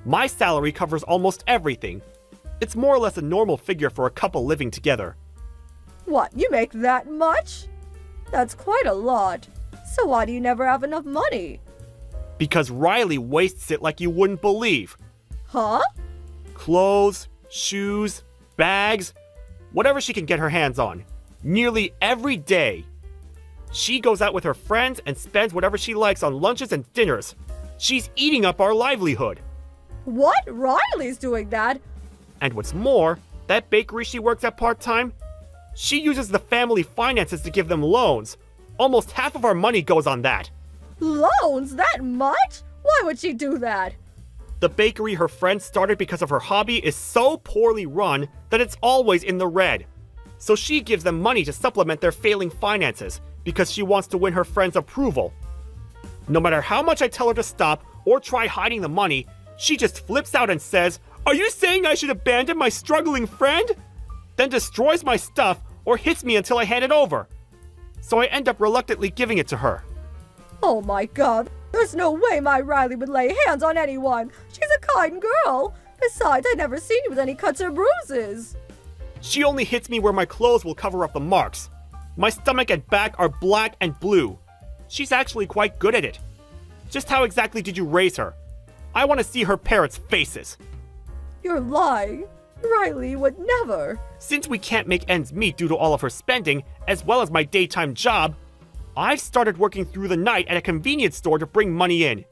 S5: My salary covers almost everything. It's more or less a normal figure for a couple living together.
S4: What, you make that much? That's quite a lot. So why do you never have enough money?
S5: Because Riley wastes it like you wouldn't believe.
S4: Huh?
S5: Clothes, shoes, bags, whatever she can get her hands on. Nearly every day. She goes out with her friends and spends whatever she likes on lunches and dinners. She's eating up our livelihood.
S4: What? Riley's doing that?
S5: And what's more, that bakery she works at part-time, she uses the family finances to give them loans. Almost half of our money goes on that.
S4: Loans? That much? Why would she do that?
S5: The bakery her friend started because of her hobby is so poorly run that it's always in the red. So she gives them money to supplement their failing finances because she wants to win her friend's approval. No matter how much I tell her to stop or try hiding the money, she just flips out and says, "Are you saying I should abandon my struggling friend?" Then destroys my stuff or hits me until I hand it over. so I end up reluctantly giving it to her.
S4: Oh my god, there's no way my Riley would lay hands on anyone. She's a kind girl. Besides, I've never seen you with any cuts or bruises.
S5: She only hits me where my clothes will cover up the marks. My stomach and back are black and blue. She's actually quite good at it. Just how exactly did you raise her? I want to see her parents' faces.
S4: You're lying. Riley would never.
S5: Since we can't make ends meet due to all of her spending, as well as my daytime job, I've started working through the night at a convenience store to bring money in.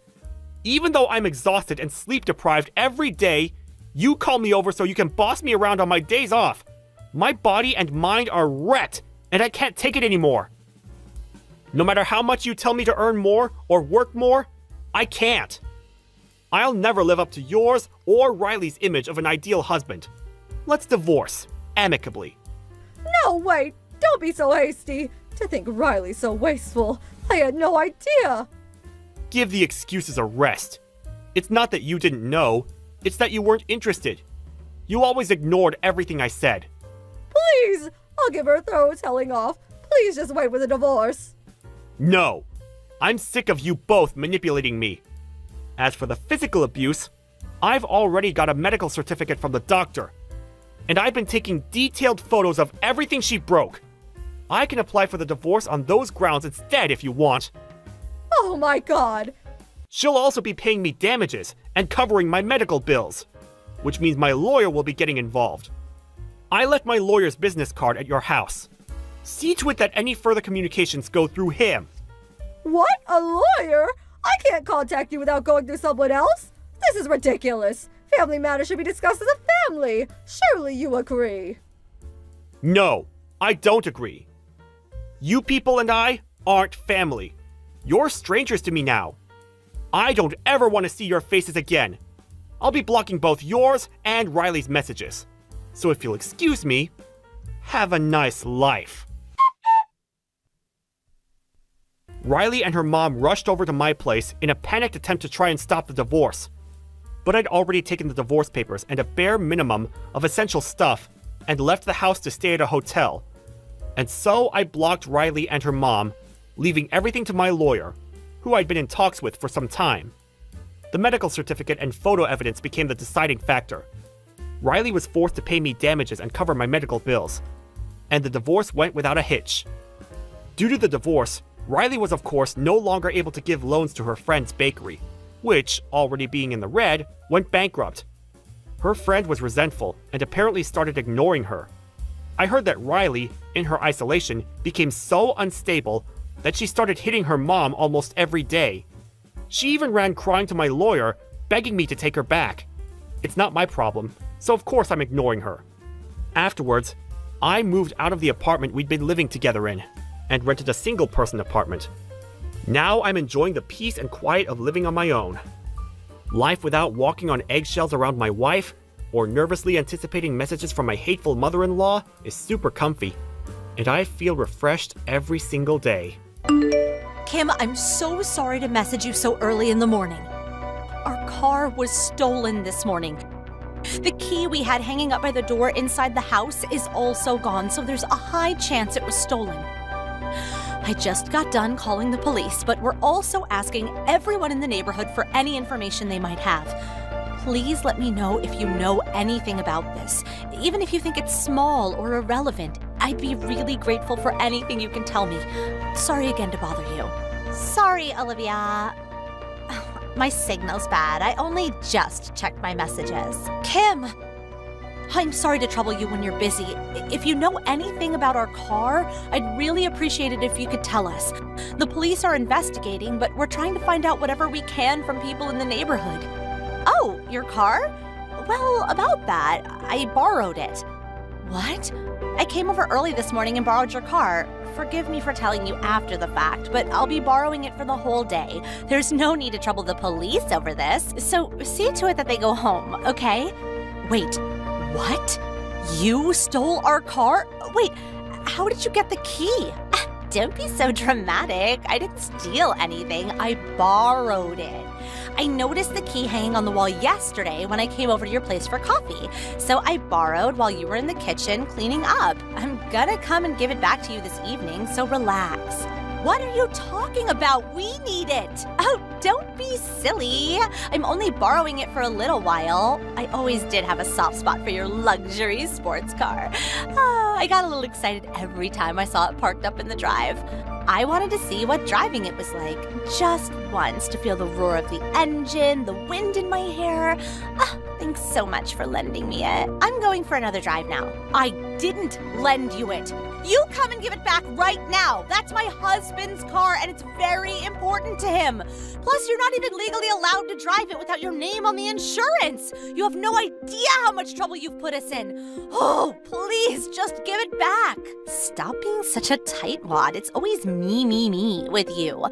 S5: Even though I'm exhausted and sleep deprived every day, you call me over so you can boss me around on my days off. My body and mind are wrecked, and I can't take it anymore. No matter how much you tell me to earn more or work more, I can't. I'll never live up to yours or Riley's image of an ideal husband. Let's divorce, amicably.
S4: No, wait. Don't be so hasty. To think Riley's so wasteful. I had no idea.
S5: Give the excuses a rest. It's not that you didn't know, it's that you weren't interested. You always ignored everything I said.
S4: Please, I'll give her a thorough telling off. Please just wait with a divorce.
S5: No. I'm sick of you both manipulating me. As for the physical abuse, I've already got a medical certificate from the doctor. And I've been taking detailed photos of everything she broke. I can apply for the divorce on those grounds instead if you want.
S4: Oh my god.
S5: She'll also be paying me damages and covering my medical bills, which means my lawyer will be getting involved. I left my lawyer's business card at your house. See to it that any further communications go through him.
S4: What? A lawyer? I can't contact you without going through someone else. This is ridiculous. Family matters should be discussed as a family. Surely you agree.
S5: No, I don't agree. You people and I aren't family. You're strangers to me now. I don't ever want to see your faces again. I'll be blocking both yours and Riley's messages. So if you'll excuse me, have a nice life. Riley and her mom rushed over to my place in a panicked attempt to try and stop the divorce. But I'd already taken the divorce papers and a bare minimum of essential stuff and left the house to stay at a hotel. And so I blocked Riley and her mom, leaving everything to my lawyer, who I'd been in talks with for some time. The medical certificate and photo evidence became the deciding factor. Riley was forced to pay me damages and cover my medical bills, and the divorce went without a hitch. Due to the divorce, Riley was of course no longer able to give loans to her friend's bakery, which, already being in the red, went bankrupt. Her friend was resentful and apparently started ignoring her. I heard that Riley, in her isolation, became so unstable that she started hitting her mom almost every day. She even ran crying to my lawyer, begging me to take her back. It's not my problem, so of course I'm ignoring her. Afterwards, I moved out of the apartment we'd been living together in, and rented a single-person apartment. Now I'm enjoying the peace and quiet of living on my own. Life without walking on eggshells around my wife, or nervously anticipating messages from my hateful mother-in-law is super comfy, and I feel refreshed every single day.
S7: Kim, I'm so sorry to message you so early in the morning. Our car was stolen this morning. The key we had hanging up by the door inside the house is also gone, so there's a high chance it was stolen. I just got done calling the police, but we're also asking everyone in the neighborhood for any information they might have. Please let me know if you know anything about this. Even if you think it's small or irrelevant, I'd be really grateful for anything you can tell me. Sorry again to bother you.
S8: Sorry, Olivia. My signal's bad. I only just checked my messages.
S7: Kim! I'm sorry to trouble you when you're busy. If you know anything about our car, I'd really appreciate it if you could tell us. The police are investigating, but we're trying to find out whatever we can from people in the neighborhood.
S8: Oh, your car? Well, about that, I borrowed it.
S7: What?
S8: I came over early this morning and borrowed your car. Forgive me for telling you after the fact, but I'll be borrowing it for the whole day. There's no need to trouble the police over this, so see to it that they go home, okay?
S7: Wait, what? You stole our car? Wait, how did you get the key?
S8: don't be so dramatic. I didn't steal anything. I borrowed it. I noticed the key hanging on the wall yesterday when I came over to your place for coffee. So I borrowed while you were in the kitchen cleaning up. I'm gonna come and give it back to you this evening, so relax. What are you talking about? We need it. Oh, don't be silly. I'm only borrowing it for a little while. I always did have a soft spot for your luxury sports car. I got a little excited every time I saw it parked up in the drive. I wanted to see what driving it was like, just once, to feel the roar of the engine, the wind in my hair. Thanks so much for lending me it. I'm going for another drive now. I didn't lend you it. You come and give it back right now. That's my husband's car, and it's very important to him. Plus, you're not even legally allowed to drive it without your name on the insurance. You have no idea how much trouble you've put us in. Oh, please, just give it back. Stop being such a tightwad. It's always me with you.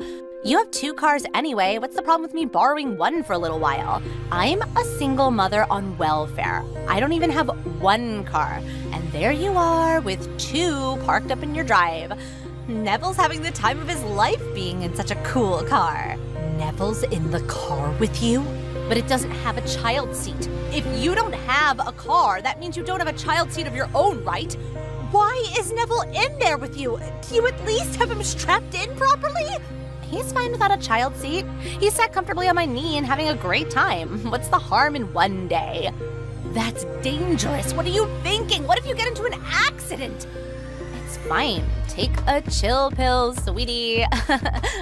S8: You have 2 cars anyway. What's the problem with me borrowing one for a little while? I'm a single mother on welfare. I don't even have 1 car. And there you are with 2 parked up in your drive. Neville's having the time of his life being in such a cool car. Neville's in the car with you? But it doesn't have a child seat. If you don't have a car, that means you don't have a child seat of your own, right? Why is Neville in there with you? Do you at least have him strapped in properly? He's fine without a child seat. He's sat comfortably on my knee and having a great time. What's the harm in one day? That's dangerous. What are you thinking? What if you get into an accident? It's fine. Take a chill pill, sweetie.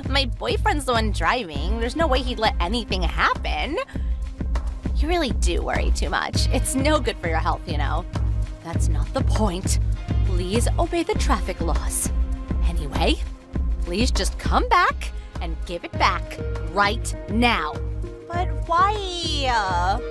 S8: My boyfriend's the one driving. There's no way he'd let anything happen. You really do worry too much. It's no good for your health, you know. That's not the point. Please obey the traffic laws. Anyway, please just come back and give it back right now. But why?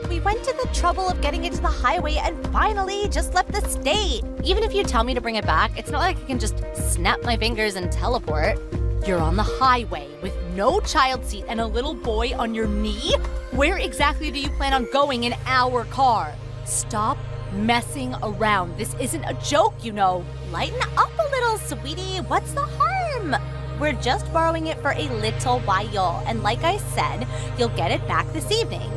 S8: We went to the trouble of getting it to the highway and finally just left the state. Even if you tell me to bring it back, it's not like I can just snap my fingers and teleport. You're on the highway with no child seat and a little boy on your knee? Where exactly do you plan on going in our car? Stop messing around. This isn't a joke, you know. Lighten up a little, sweetie. What's the harm? We're just borrowing it for a little while, and like I said, you'll get it back this evening.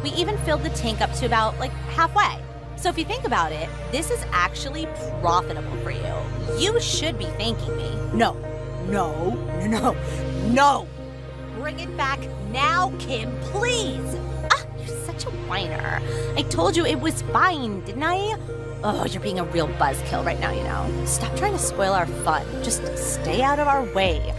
S8: We even filled the tank up to about, halfway. So if you think about it, this is actually profitable for you. You should be thanking me. No. Bring it back now, Kim, please. You're such a whiner. I told you it was fine, didn't I? Oh, you're being a real buzzkill right now, you know. Stop trying to spoil our fun. Just stay out of our way.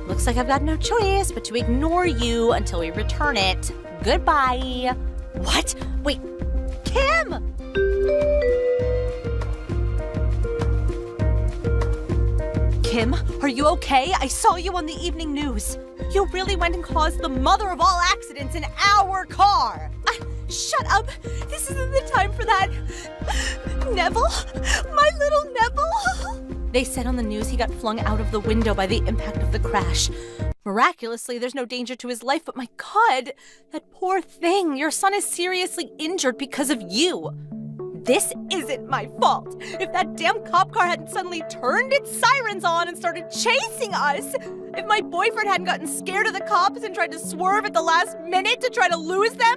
S8: Looks like I've got no choice but to ignore you until we return it. Goodbye. What? Wait, Kim! Kim, are you okay? I saw you on the evening news. You really went and caused the mother of all accidents in our car. Shut up. This isn't the time for that. Neville? My little Neville? They said on the news he got flung out of the window by the impact of the crash. Miraculously, there's no danger to his life, but my God, that poor thing. Your son is seriously injured because of you. This isn't my fault. If that damn cop car hadn't suddenly turned its sirens on and started chasing us, if my boyfriend hadn't gotten scared of the cops and tried to swerve at the last minute to try to lose them,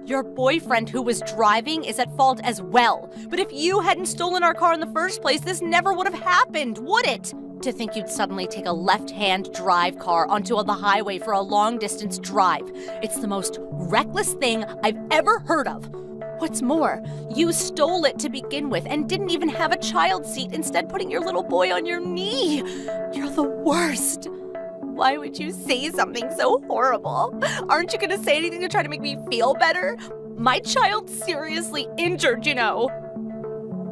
S8: your boyfriend who was driving is at fault as well. But if you hadn't stolen our car in the first place, this never would have happened, would it? To think you'd suddenly take a left-hand drive car onto the highway for a long-distance drive. It's the most reckless thing I've ever heard of. What's more, you stole it to begin with and didn't even have a child seat, instead putting your little boy on your knee. You're the worst. Why would you say something so horrible? Aren't you going to say anything to try to make me feel better? My child's seriously injured, you know.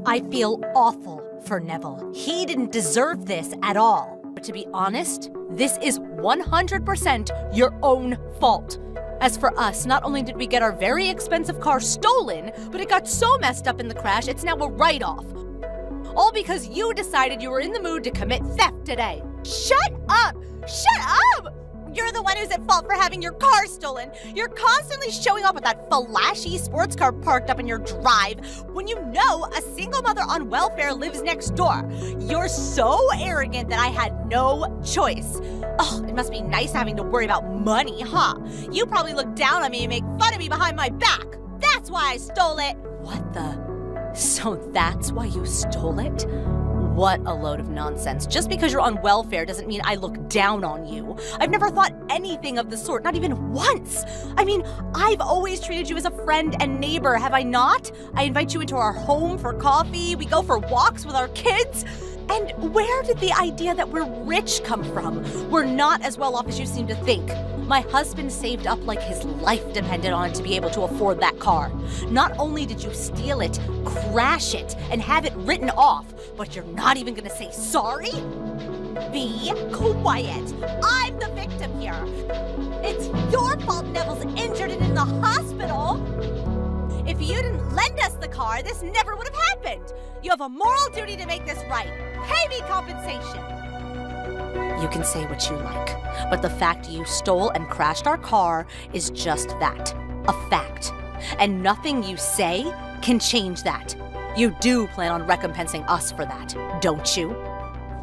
S8: I feel awful for Neville. He didn't deserve this at all. But to be honest, this is 100% your own fault. As for us, not only did we get our very expensive car stolen, but it got so messed up in the crash, it's now a write-off. All because you decided you were in the mood to commit theft today. Shut up! Shut up! You're the one who's at fault for having your car stolen. You're constantly showing up with that flashy sports car parked up in your drive when you know a single mother on welfare lives next door. You're so arrogant that I had no choice. Oh, it must be nice having to worry about money, huh? You probably look down on me and make fun of me behind my back. That's why I stole it. What the? So that's why you stole it? What a load of nonsense. Just because you're on welfare doesn't mean I look down on you. I've never thought anything of the sort, not even once. I mean, I've always treated you as a friend and neighbor, have I not? I invite you into our home for coffee, we go for walks with our kids. And where did the idea that we're rich come from? We're not as well off as you seem to think. My husband saved up like his life depended on it to be able to afford that car. Not only did you steal it, crash it, and have it written off, but you're not even gonna say sorry? Be quiet. I'm the victim here. It's your fault Neville's injured and in the hospital. If you didn't lend us the car, this never would have happened. You have a moral duty to make this right. Pay me compensation. You can say what you like, but the fact you stole and crashed our car is just that, a fact. And nothing you say can change that. You do plan on recompensing us for that, don't you?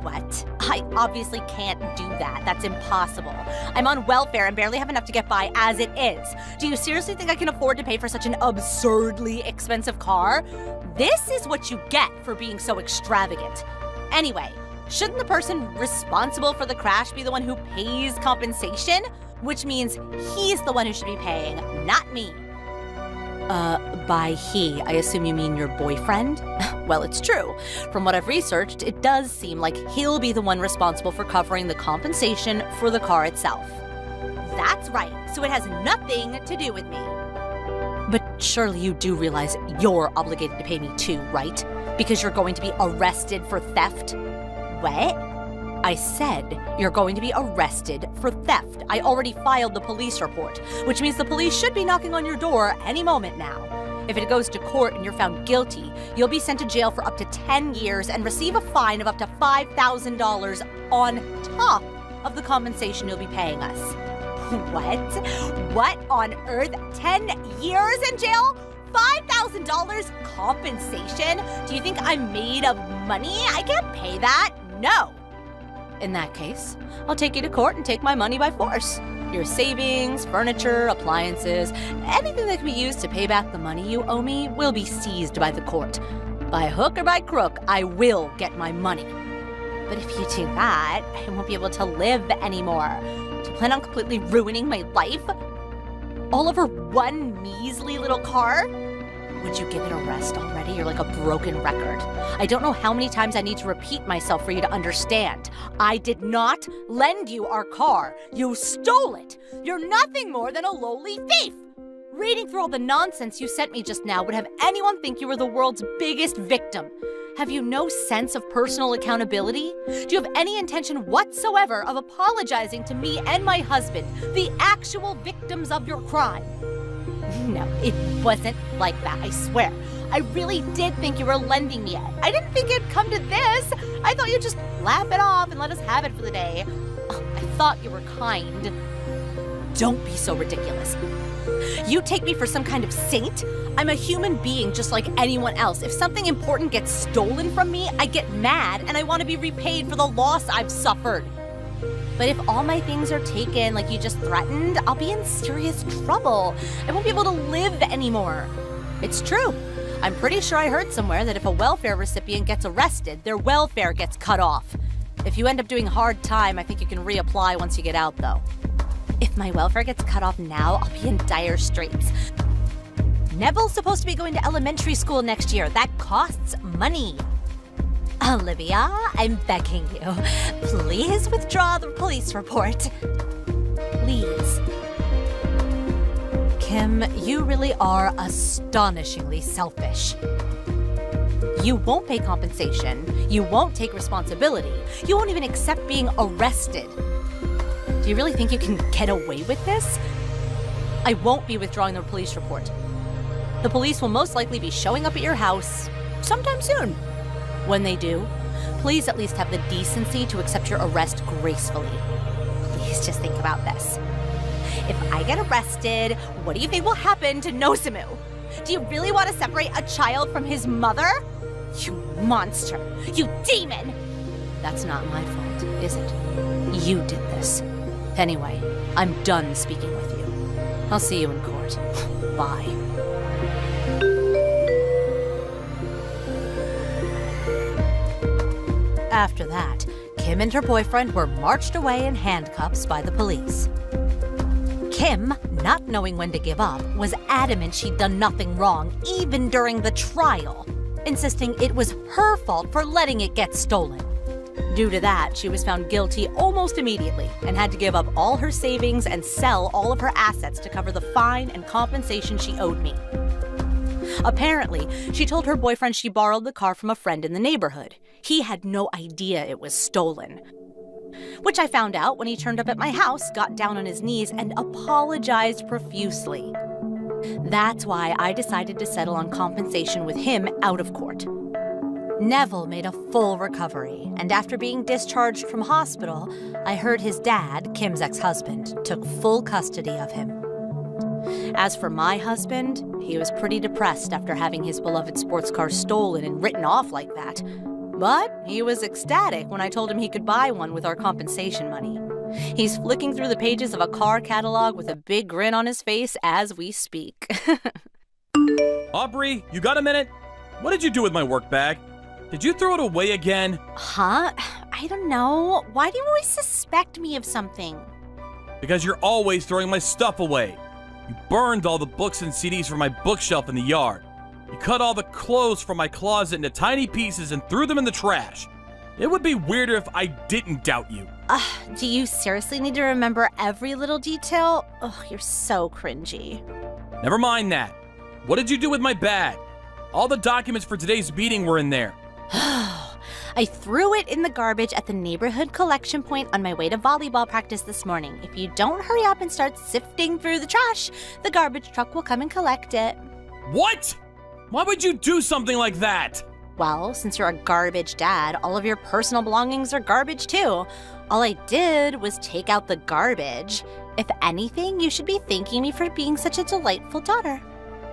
S8: What? I obviously can't do that. That's impossible. I'm on welfare and barely have enough to get by as it is. Do you seriously think I can afford to pay for such an absurdly expensive car? This is what you get for being so extravagant. Anyway, shouldn't the person responsible for the crash be the one who pays compensation? Which means he's the one who should be paying, not me. By he, I assume you mean your boyfriend? Well, it's true. From what I've researched, it does seem like he'll be the one responsible for covering the compensation for the car itself. That's right, so it has nothing to do with me. But surely you do realize you're obligated to pay me too, right? Because you're going to be arrested for theft? What? I said you're going to be arrested for theft. I already filed the police report, which means the police should be knocking on your door any moment now. If it goes to court and you're found guilty, you'll be sent to jail for up to 10 years and receive a fine of up to $5,000 on top of the compensation you'll be paying us. What? What on earth? 10 years in jail? $5,000 compensation? Do you think I'm made of money? I can't pay that. No. In that case, I'll take you to court and take my money by force. Your savings, furniture, appliances, anything that can be used to pay back the money you owe me will be seized by the court. By hook or by crook, I will get my money. But if you do that, I won't be able to live anymore. Do you plan on completely ruining my life? All over one measly little car? Would you give it a rest already? You're like a broken record. I don't know how many times I need to repeat myself for you to understand. I did not lend you our car. You stole it. You're nothing more than a lowly thief. Reading through all the nonsense you sent me just now would have anyone think you were the world's biggest victim. Have you no sense of personal accountability? Do you have any intention whatsoever of apologizing to me and my husband, the actual victims of your crime? No, it wasn't like that, I swear. I really did think you were lending me it. I didn't think it'd come to this. I thought you'd just laugh it off and let us have it for the day. I thought you were kind. Don't be so ridiculous. You take me for some kind of saint? I'm a human being just like anyone else. If something important gets stolen from me, I get mad and I want to be repaid for the loss I've suffered. But if all my things are taken like you just threatened, I'll be in serious trouble. I won't be able to live anymore. It's true. I'm pretty sure I heard somewhere that if a welfare recipient gets arrested, their welfare gets cut off. If you end up doing hard time, I think you can reapply once you get out, though. If my welfare gets cut off now, I'll be in dire straits. Neville's supposed to be going to elementary school next year. That costs money. Olivia, I'm begging you. Please withdraw the police report. Please. Kim, you really are astonishingly selfish. You won't pay compensation. You won't take responsibility. You won't even accept being arrested. Do you really think you can get away with this? I won't be withdrawing the police report. The police will most likely be showing up at your house sometime soon. When they do, please at least have the decency to accept your arrest gracefully. Please just think about this. If I get arrested, what do you think will happen to Nosimu? Do you really want to separate a child from his mother? You monster! You demon! That's not my fault, is it? You did this. Anyway, I'm done speaking with you. I'll see you in court. Bye. After that, Kim and her boyfriend were marched away in handcuffs by the police. Kim, not knowing when to give up, was adamant she'd done nothing wrong, even during the trial, insisting it was her fault for letting it get stolen. Due to that, she was found guilty almost immediately and had to give up all her savings and sell all of her assets to cover the fine and compensation she owed me. Apparently, she told her boyfriend she borrowed the car from a friend in the neighborhood. He had no idea it was stolen. Which I found out when he turned up at my house, got down on his knees, and apologized profusely. That's why I decided to settle on compensation with him out of court. Neville made a full recovery, and after being discharged from hospital, I heard his dad, Kim's ex-husband, took full custody of him. As for my husband, he was pretty depressed after having his beloved sports car stolen and written off like that. But he was ecstatic when I told him he could buy one with our compensation money. He's flicking through the pages of a car catalog with a big grin on his face as we speak.
S1: Aubrey, you got a minute? What did you do with my work bag? Did you throw it away again?
S8: Huh? I don't know. Why do you always suspect me of something?
S1: Because you're always throwing my stuff away. You burned all the books and CDs from my bookshelf in the yard. You cut all the clothes from my closet into tiny pieces and threw them in the trash. It would be weirder if I didn't doubt you.
S8: Do you seriously need to remember every little detail? Oh, you're so cringy.
S1: Never mind that. What did you do with my bag? All the documents for today's meeting were in there.
S8: I threw it in the garbage at the neighborhood collection point on my way to volleyball practice this morning. If you don't hurry up and start sifting through the trash, the garbage truck will come and collect it.
S1: What? Why would you do something like that?
S8: Well, since you're a garbage dad, all of your personal belongings are garbage too. All I did was take out the garbage. If anything, you should be thanking me for being such a delightful daughter.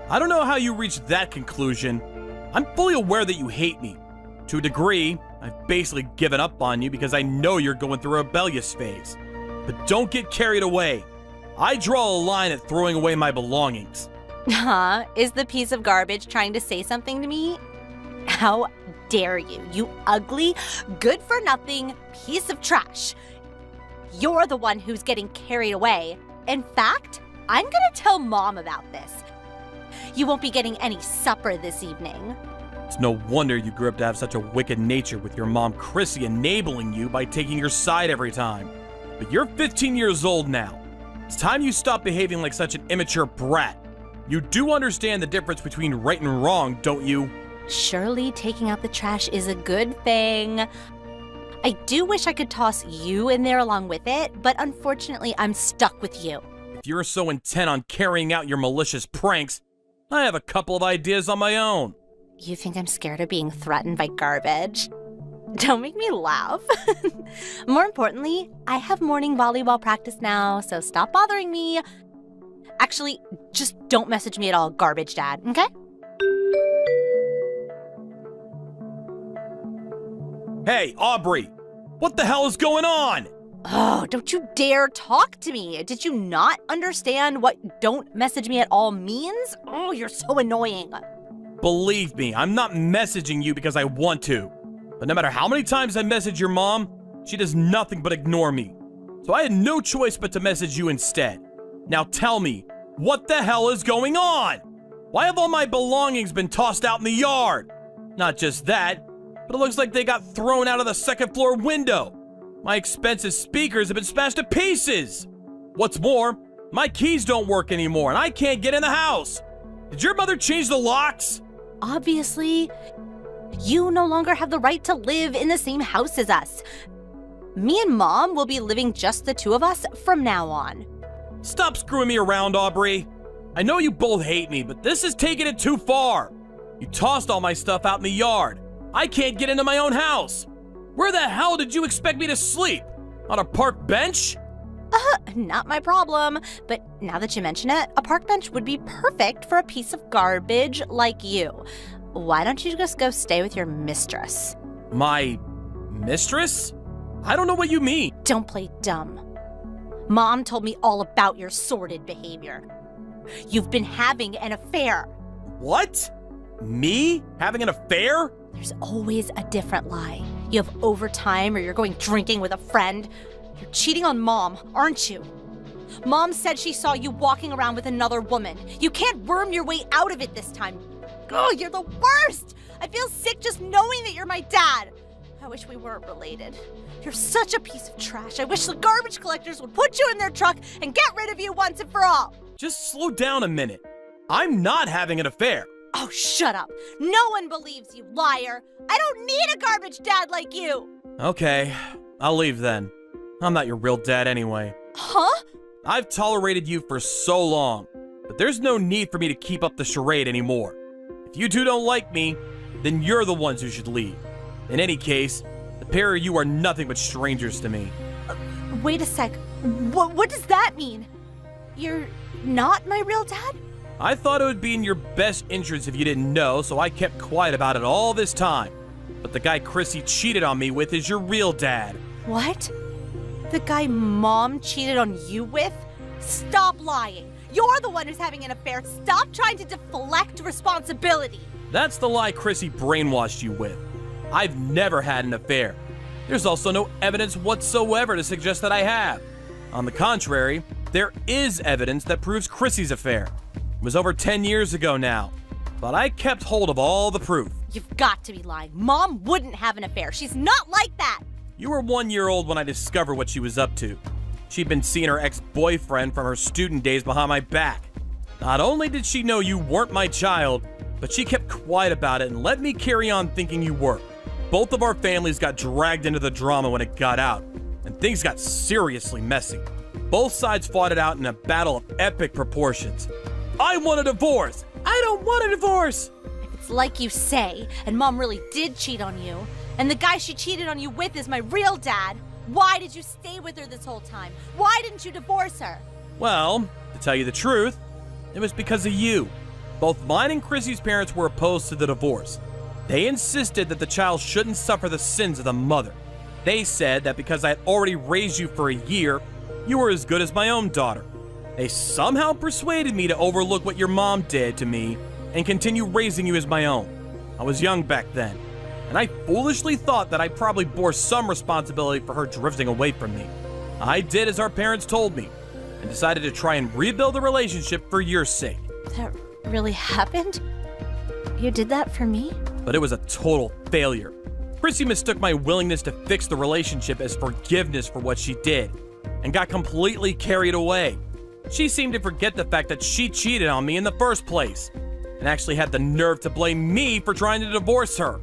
S1: I don't know how you reached that conclusion. I'm fully aware that you hate me. To a degree, I've basically given up on you because I know you're going through a rebellious phase. But don't get carried away. I draw a line at throwing away my belongings.
S8: Huh? Is the piece of garbage trying to say something to me? How dare you, you ugly, good-for-nothing piece of trash. You're the one who's getting carried away. In fact, I'm gonna tell Mom about this. You won't be getting any supper this evening.
S1: It's no wonder you grew up to have such a wicked nature with your mom Chrissy enabling you by taking your side every time. But you're 15 years old now. It's time you stop behaving like such an immature brat. You do understand the difference between right and wrong, don't you?
S8: Surely taking out the trash is a good thing. I do wish I could toss you in there along with it, but unfortunately I'm stuck with you.
S1: If you're so intent on carrying out your malicious pranks, I have a couple of ideas on my own.
S8: You think I'm scared of being threatened by garbage? Don't make me laugh. More importantly, I have morning volleyball practice now, so stop bothering me. Actually, just don't message me at all, garbage dad, okay?
S1: Hey, Aubrey! What the hell is going on?
S8: Oh, don't you dare talk to me. Did you not understand what don't message me at all means? Oh, you're so annoying.
S1: Believe me, I'm not messaging you because I want to. But no matter how many times I message your mom, she does nothing but ignore me. So I had no choice but to message you instead. Now tell me, what the hell is going on? Why have all my belongings been tossed out in the yard? Not just that, but it looks like they got thrown out of the second floor window. My expensive speakers have been smashed to pieces. What's more, my keys don't work anymore and I can't get in the house. Did your mother change the locks?
S8: Obviously, you no longer have the right to live in the same house as us. Me and Mom will be living just the two of us from now on.
S1: Stop screwing me around, Aubrey. I know you both hate me, but this is taking it too far. You tossed all my stuff out in the yard. I can't get into my own house. Where the hell did you expect me to sleep? On a park bench?
S8: Not my problem. But now that you mention it, a park bench would be perfect for a piece of garbage like you. Why don't you just go stay with your mistress?
S1: My mistress? I don't know what you mean.
S8: Don't play dumb. Mom told me all about your sordid behavior. You've been having an affair.
S1: What? Me? Having an affair?
S8: There's always a different lie. You have overtime or you're going drinking with a friend. You're cheating on Mom, aren't you? Mom said she saw you walking around with another woman. You can't worm your way out of it this time. Oh, you're the worst! I feel sick just knowing that you're my dad. I wish we weren't related. You're such a piece of trash. I wish the garbage collectors would put you in their truck and get rid of you once and for all.
S1: Just slow down a minute. I'm not having an affair.
S8: Oh, shut up. No one believes you, liar. I don't need a garbage dad like you.
S1: Okay, I'll leave then. I'm not your real dad anyway.
S8: Huh?
S1: I've tolerated you for so long, but there's no need for me to keep up the charade anymore. If you two don't like me, then you're the ones who should leave. In any case, the pair of you are nothing but strangers to me.
S8: Wait a sec. What does that mean? You're not my real dad?
S1: I thought it would be in your best interest if you didn't know, so I kept quiet about it all this time. But the guy Chrissy cheated on me with is your real dad.
S8: What? The guy Mom cheated on you with? Stop lying. You're the one who's having an affair. Stop trying to deflect responsibility.
S1: That's the lie Chrissy brainwashed you with. I've never had an affair. There's also no evidence whatsoever to suggest that I have. On the contrary, there is evidence that proves Chrissy's affair. It was over 10 years ago now, but I kept hold of all the proof.
S8: You've got to be lying. Mom wouldn't have an affair. She's not like that.
S1: You were 1 year old when I discovered what she was up to. She'd been seeing her ex-boyfriend from her student days behind my back. Not only did she know you weren't my child, but she kept quiet about it and let me carry on thinking you were. Both of our families got dragged into the drama when it got out, and things got seriously messy. Both sides fought it out in a battle of epic proportions. I want a divorce! I don't want a divorce!
S8: If it's like you say, and Mom really did cheat on you, and the guy she cheated on you with is my real dad, why did you stay with her this whole time? Why didn't you divorce her?
S1: Well, to tell you the truth, it was because of you. Both mine and Chrissy's parents were opposed to the divorce. They insisted that the child shouldn't suffer the sins of the mother. They said that because I had already raised you for a year, you were as good as my own daughter. They somehow persuaded me to overlook what your mom did to me and continue raising you as my own. I was young back then, and I foolishly thought that I probably bore some responsibility for her drifting away from me. I did as our parents told me, and decided to try and rebuild the relationship for your sake.
S8: That really happened? You did that for me?
S1: But it was a total failure. Chrissy mistook my willingness to fix the relationship as forgiveness for what she did, and got completely carried away. She seemed to forget the fact that she cheated on me in the first place, and actually had the nerve to blame me for trying to divorce her.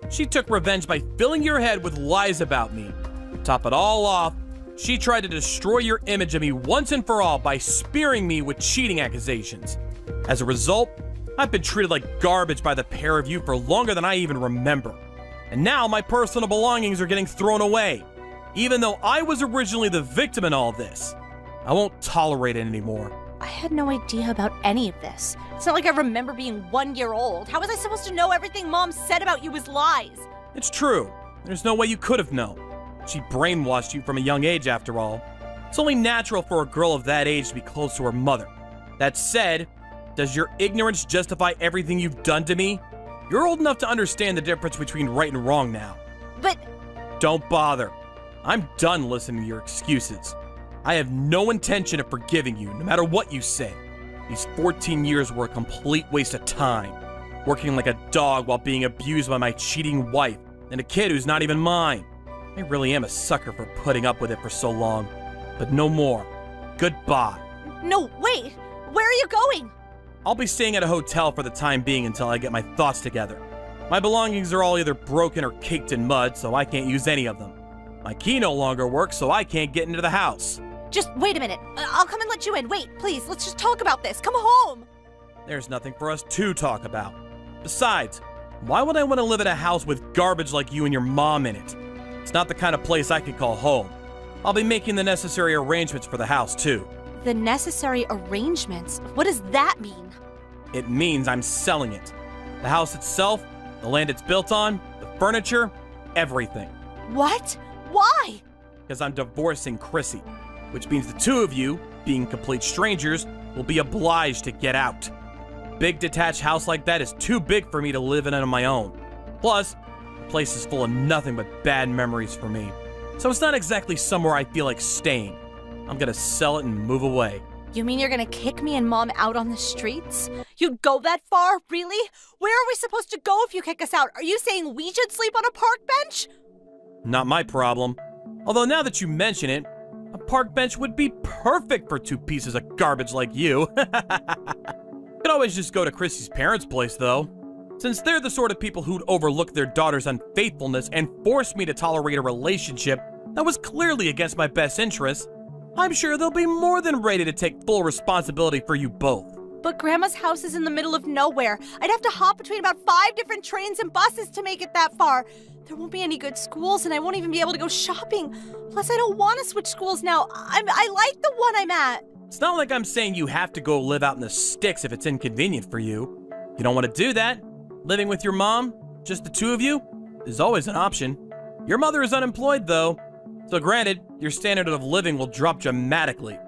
S1: She took revenge by filling your head with lies about me. To top it all off, she tried to destroy your image of me once and for all by spearing me with cheating accusations. As a result, I've been treated like garbage by the pair of you for longer than I even remember. And now my personal belongings are getting thrown away, even though I was originally the victim in all this. I won't tolerate it anymore.
S8: I had no idea about any of this. It's not like I remember being 1 year old. How was I supposed to know everything Mom said about you was lies?
S1: It's true. There's no way you could have known. She brainwashed you from a young age, after all. It's only natural for a girl of that age to be close to her mother. That said, does your ignorance justify everything you've done to me? You're old enough to understand the difference between right and wrong now.
S8: But
S1: Don't bother. I'm done listening to your excuses. I have no intention of forgiving you, no matter what you say. These 14 years were a complete waste of time. Working like a dog while being abused by my cheating wife and a kid who's not even mine. I really am a sucker for putting up with it for so long. But no more. Goodbye.
S8: no, wait! Where are you going?
S1: I'll be staying at a hotel for the time being until I get my thoughts together. My belongings are all either broken or caked in mud, so I can't use any of them. My key no longer works, so I can't get into the house.
S8: Just wait a minute. I'll come and let you in. Wait, please, let's just talk about this. Come home!
S1: There's nothing for us to talk about. Besides, why would I want to live in a house with garbage like you and your mom in it? It's not the kind of place I could call home. I'll be making the necessary arrangements for the house, too.
S7: The necessary arrangements? What does that mean?
S1: It means I'm selling it. The house itself, the land it's built on, the furniture, everything.
S7: What? Why?
S1: Because I'm divorcing Chrissy, which means the two of you, being complete strangers, will be obliged to get out. A big detached house like that is too big for me to live in on my own. Plus, the place is full of nothing but bad memories for me. So it's not exactly somewhere I feel like staying. I'm gonna sell it and move away.
S7: You mean you're gonna kick me and Mom out on the streets? You'd go that far? Really? Where are we supposed to go if you kick us out? Are you saying we should sleep on a park bench?
S1: Not my problem. Although now that you mention it, a park bench would be perfect for two pieces of garbage like you. Could always just go to Chrissy's parents' place, though. Since they're the sort of people who'd overlook their daughter's unfaithfulness and force me to tolerate a relationship that was clearly against my best interests, I'm sure they'll be more than ready to take full responsibility for you both.
S7: But Grandma's house is in the middle of nowhere. I'd have to hop between about 5 different trains and buses to make it that far. There won't be any good schools, and I won't even be able to go shopping. Plus, I don't want to switch schools now. I like the one I'm at.
S1: It's not like I'm saying you have to go live out in the sticks if it's inconvenient for you. You don't want to do that? Living with your mom, just the two of you, is always an option. Your mother is unemployed, though. So granted, your standard of living will drop dramatically.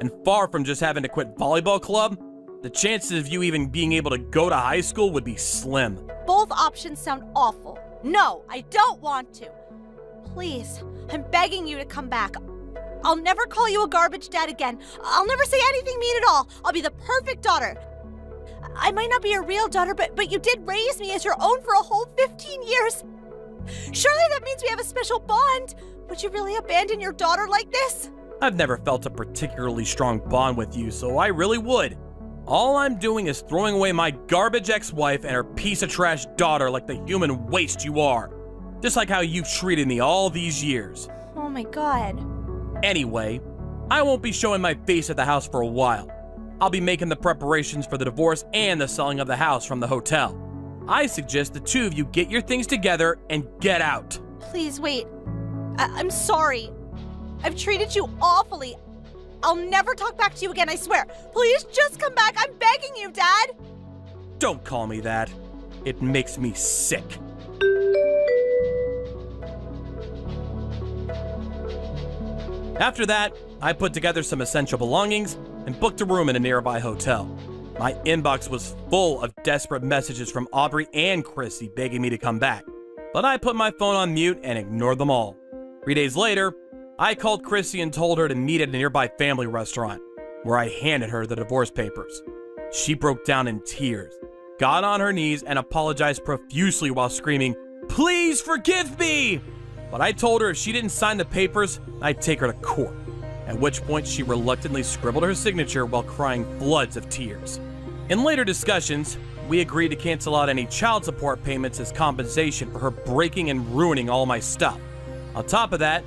S1: And far from just having to quit volleyball club, the chances of you even being able to go to high school would be slim.
S7: Both options sound awful. No, I don't want to. Please, I'm begging you to come back. I'll never call you a garbage dad again. I'll never say anything mean at all. I'll be the perfect daughter. I might not be your real daughter, but you did raise me as your own for a whole 15 years. Surely that means we have a special bond. Would you really abandon your daughter like this?
S1: I've never felt a particularly strong bond with you, so I really would. All I'm doing is throwing away my garbage ex-wife and her piece of trash daughter like the human waste you are. Just like how you've treated me all these years.
S7: Oh my God.
S1: Anyway, I won't be showing my face at the house for a while. I'll be making the preparations for the divorce and the selling of the house from the hotel. I suggest the two of you get your things together and get out.
S7: Please wait. I'm sorry. I've treated you awfully. I'll never talk back to you again, I swear. Please just come back. I'm begging you, Dad.
S1: Don't call me that. It makes me sick. After that, I put together some essential belongings and booked a room in a nearby hotel. My inbox was full of desperate messages from Aubrey and Chrissy begging me to come back, but I put my phone on mute and ignored them all. 3 days later, I called Chrissy and told her to meet at a nearby family restaurant, where I handed her the divorce papers. She broke down in tears, got on her knees, and apologized profusely while screaming, "Please forgive me!" But I told her if she didn't sign the papers, I'd take her to court, at which point she reluctantly scribbled her signature while crying floods of tears. In later discussions, we agreed to cancel out any child support payments as compensation for her breaking and ruining all my stuff. On top of that,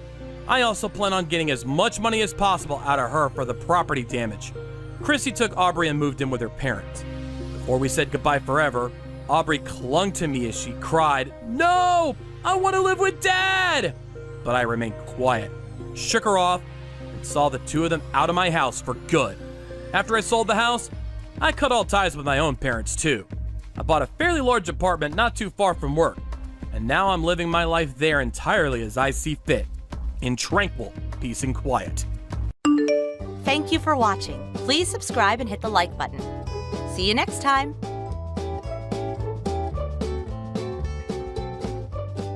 S1: I also plan on getting as much money as possible out of her for the property damage. Chrissy took Aubrey and moved in with her parents. Before we said goodbye forever, Aubrey clung to me as she cried, "No! I want to live with Dad!" But I remained quiet, shook her off, and saw the two of them out of my house for good. After I sold the house, I cut all ties with my own parents too. I bought a fairly large apartment not too far from work, and now I'm living my life there entirely as I see fit, in tranquil peace and quiet.
S7: Thank you for watching. Please subscribe and hit the like button. See you next time.